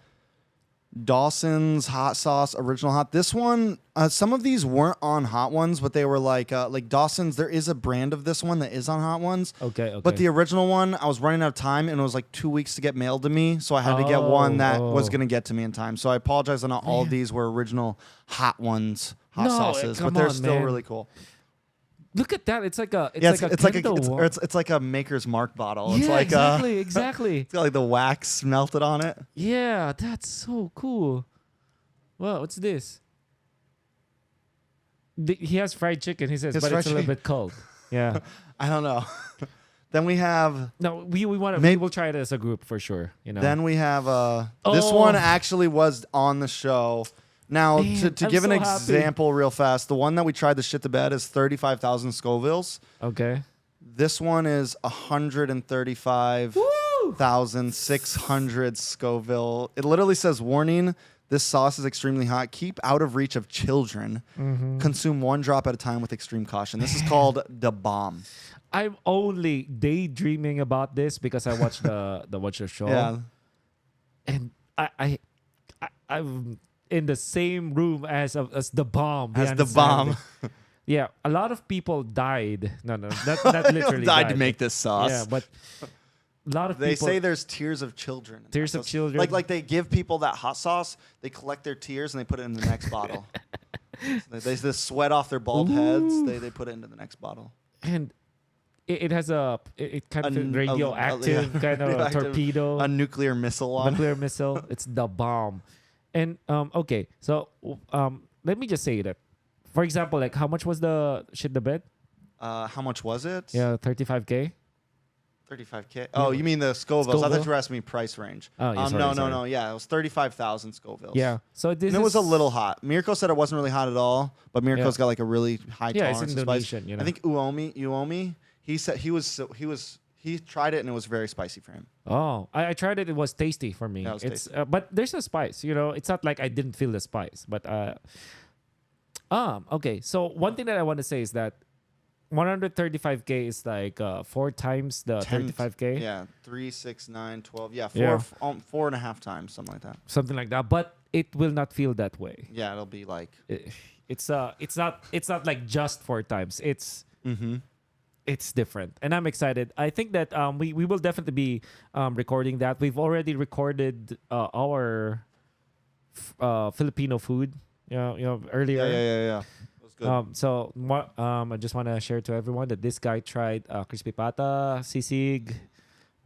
Speaker 2: Dawson's hot sauce, original hot. This one, some of these weren't on Hot Ones, but they were like Dawson's. There is a brand of this one that is on Hot Ones.
Speaker 1: Okay.
Speaker 2: But the original one, I was running out of time, and it was like 2 weeks to get mailed to me, so I had to get one that was going to get to me in time. So I apologize that not all of these were original Hot Ones hot sauces,
Speaker 1: come
Speaker 2: but they're
Speaker 1: on,
Speaker 2: still
Speaker 1: man.
Speaker 2: really cool.
Speaker 1: Look at that. It's like a.
Speaker 2: It's like a Maker's Mark bottle. It's
Speaker 1: Yeah,
Speaker 2: like
Speaker 1: exactly.
Speaker 2: it's got like the wax melted on it.
Speaker 1: Yeah, that's so cool. Well, what's this? He has fried chicken. He says,
Speaker 2: His
Speaker 1: but
Speaker 2: fried
Speaker 1: it's a little
Speaker 2: chicken.
Speaker 1: bit cold. Yeah.
Speaker 2: I don't know. Then we have.
Speaker 1: No, we want to.
Speaker 2: Maybe-
Speaker 1: We'll try it as a group for sure. You know.
Speaker 2: Then we have this
Speaker 1: Oh.
Speaker 2: one actually was on the show. Now
Speaker 1: Man,
Speaker 2: to
Speaker 1: I'm
Speaker 2: give an
Speaker 1: so happy.
Speaker 2: example real fast, the one that we tried to shit the bed is 35,000 Scovilles.
Speaker 1: Okay.
Speaker 2: This one is 135,600 Scoville. It literally says warning. This sauce is extremely hot. Keep out of reach of children.
Speaker 1: Mm-hmm.
Speaker 2: Consume 1 drop at a time with extreme caution. This is called the bomb.
Speaker 1: I'm only daydreaming about this because I watched the show.
Speaker 2: Yeah.
Speaker 1: And I'm in the same room as the bomb.
Speaker 2: As
Speaker 1: behind
Speaker 2: the bomb.
Speaker 1: stand. Yeah, a lot of people died. No, not literally
Speaker 2: died to make this sauce.
Speaker 1: Yeah, but a lot of
Speaker 2: They
Speaker 1: people.
Speaker 2: say there's tears of children. in
Speaker 1: Tears
Speaker 2: that
Speaker 1: of
Speaker 2: sauce.
Speaker 1: children.
Speaker 2: Like they give people that hot sauce, they collect their tears and they put it in the next bottle. They just sweat off their bald heads. They put it into the next bottle.
Speaker 1: And it has it kind of
Speaker 2: A-
Speaker 1: radioactive kind of
Speaker 2: radioactive-
Speaker 1: torpedo,
Speaker 2: A nuclear missile on.
Speaker 1: nuclear missile. It's the bomb. And okay, so let me just say that. For example, like how much was the shit the bed?
Speaker 2: How much was it?
Speaker 1: Yeah, 35K.
Speaker 2: 35K. Oh, you mean the Scovilles? I thought
Speaker 1: Scoville?
Speaker 2: you were asking me price range.
Speaker 1: Oh, yeah, sorry,
Speaker 2: no.
Speaker 1: sorry.
Speaker 2: Yeah, it was 35,000 Scovilles.
Speaker 1: Yeah. So this
Speaker 2: And it was a little hot. Mirko said it wasn't really hot at all, but Mirko's got like a really high
Speaker 1: Yeah, it's
Speaker 2: tolerance to spice.
Speaker 1: Indonesian, you know.
Speaker 2: I think Uomi, he said he tried it and it was very spicy for him.
Speaker 1: Oh, I tried it. It was tasty for me.
Speaker 2: Yeah, it was
Speaker 1: it's
Speaker 2: tasty.
Speaker 1: but there's no spice. You know, it's not like I didn't feel the spice. But okay. So one thing that I want to say is that 135K is like 4 times the 35K.
Speaker 2: Yeah, 3, 6, 9, 12. Yeah,
Speaker 1: Yeah.
Speaker 2: 4.5 times, something like that.
Speaker 1: Something like that. But it will not feel that way.
Speaker 2: Yeah, it'll be like.
Speaker 1: It's not like just 4 times. It's different, and I'm excited. I think that we will definitely be recording that. We've already recorded our Filipino food, earlier.
Speaker 2: Yeah. It was good.
Speaker 1: So I just want to share to everyone that this guy tried crispy pata, sisig,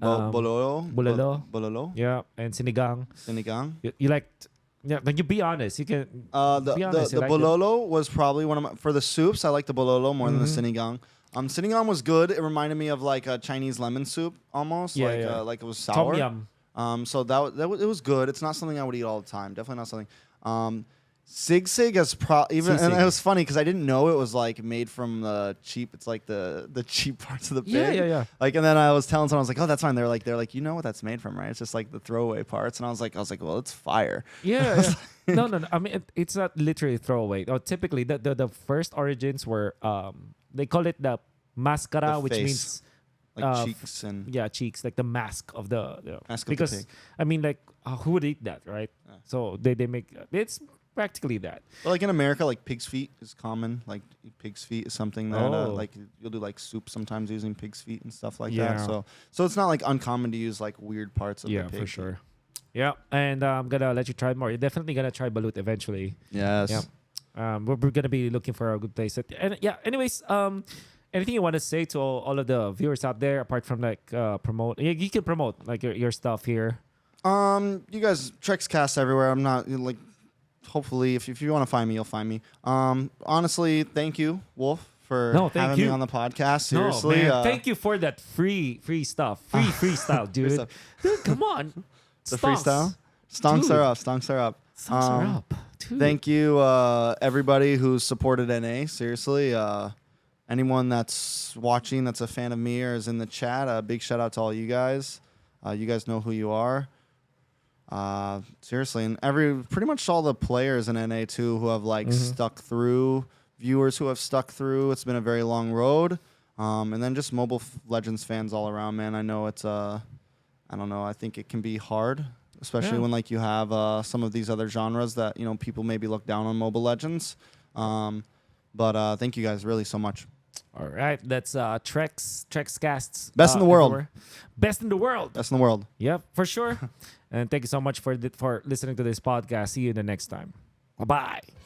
Speaker 2: Bololo. Bololo.
Speaker 1: yeah, and sinigang.
Speaker 2: Sinigang.
Speaker 1: You liked. Yeah, like you be honest. You can be honest.
Speaker 2: The bololo was probably one of my, for the soups. I like the bololo more than the sinigang. Sinigang was good. It reminded me of like a Chinese lemon soup almost.
Speaker 1: Yeah,
Speaker 2: Like it was sour.
Speaker 1: Tom yum.
Speaker 2: So it was good. It's not something I would eat all the time. Definitely not something. Sig is even, and it was funny because I didn't know it was like made from the cheap. It's like the cheap parts of the pig.
Speaker 1: Yeah.
Speaker 2: Like, and then I was telling someone, I was like, oh, that's fine. They're like, you know what that's made from, right? It's just like the throwaway parts. And I was like, well, it's fire.
Speaker 1: Yeah. No. I mean, it's not literally throwaway. Typically, the first origins were they call it the mascara,
Speaker 2: The
Speaker 1: which
Speaker 2: face.
Speaker 1: means
Speaker 2: Like cheeks and
Speaker 1: cheeks, like the mask of the
Speaker 2: Mask of the
Speaker 1: because
Speaker 2: pig.
Speaker 1: I mean, like who would eat that, right?
Speaker 2: Yeah.
Speaker 1: So they make it's practically that.
Speaker 2: But like in America, like pig's feet is common. Like pig's feet is something that like you'll do like soup sometimes using pig's feet and stuff like that. So it's not like uncommon to use like weird parts of the pig.
Speaker 1: For sure. Yeah, and I'm gonna let you try more. You're definitely gonna try balut eventually.
Speaker 2: Yes.
Speaker 1: Yeah. We're gonna be looking for a good place. And yeah. Anyways, anything you want to say to all of the viewers out there apart from like promote? You can promote like your stuff here.
Speaker 2: You guys, Trex cast everywhere. I'm not like. Hopefully, if you want to find me, you'll find me. Honestly, thank you, Wolf, for having me on the podcast. Seriously,
Speaker 1: no, man. Thank you for that free stuff, freestyle, dude. Dude, come on.
Speaker 2: The freestyle, stonks are up.
Speaker 1: Stonks are up. Dude.
Speaker 2: Thank you, everybody who's supported NA. Seriously, anyone that's watching that's a fan of me or is in the chat, a big shout out to all you guys. You guys know who you are. Seriously, and pretty much all the players in NA too who have like stuck through, viewers who have stuck through. It's been a very long road, and then just Mobile Legends fans all around, man. I know it's I don't know. I think it can be hard, especially when like you have some of these other genres that people maybe look down on Mobile Legends. But thank you guys really so much.
Speaker 1: All right, that's Trex casts.
Speaker 2: Best in the world.
Speaker 1: Everywhere. Best in the world.
Speaker 2: Best in the world.
Speaker 1: Yep, for sure. And thank you so much for listening to this podcast. See you the next time. Bye-bye.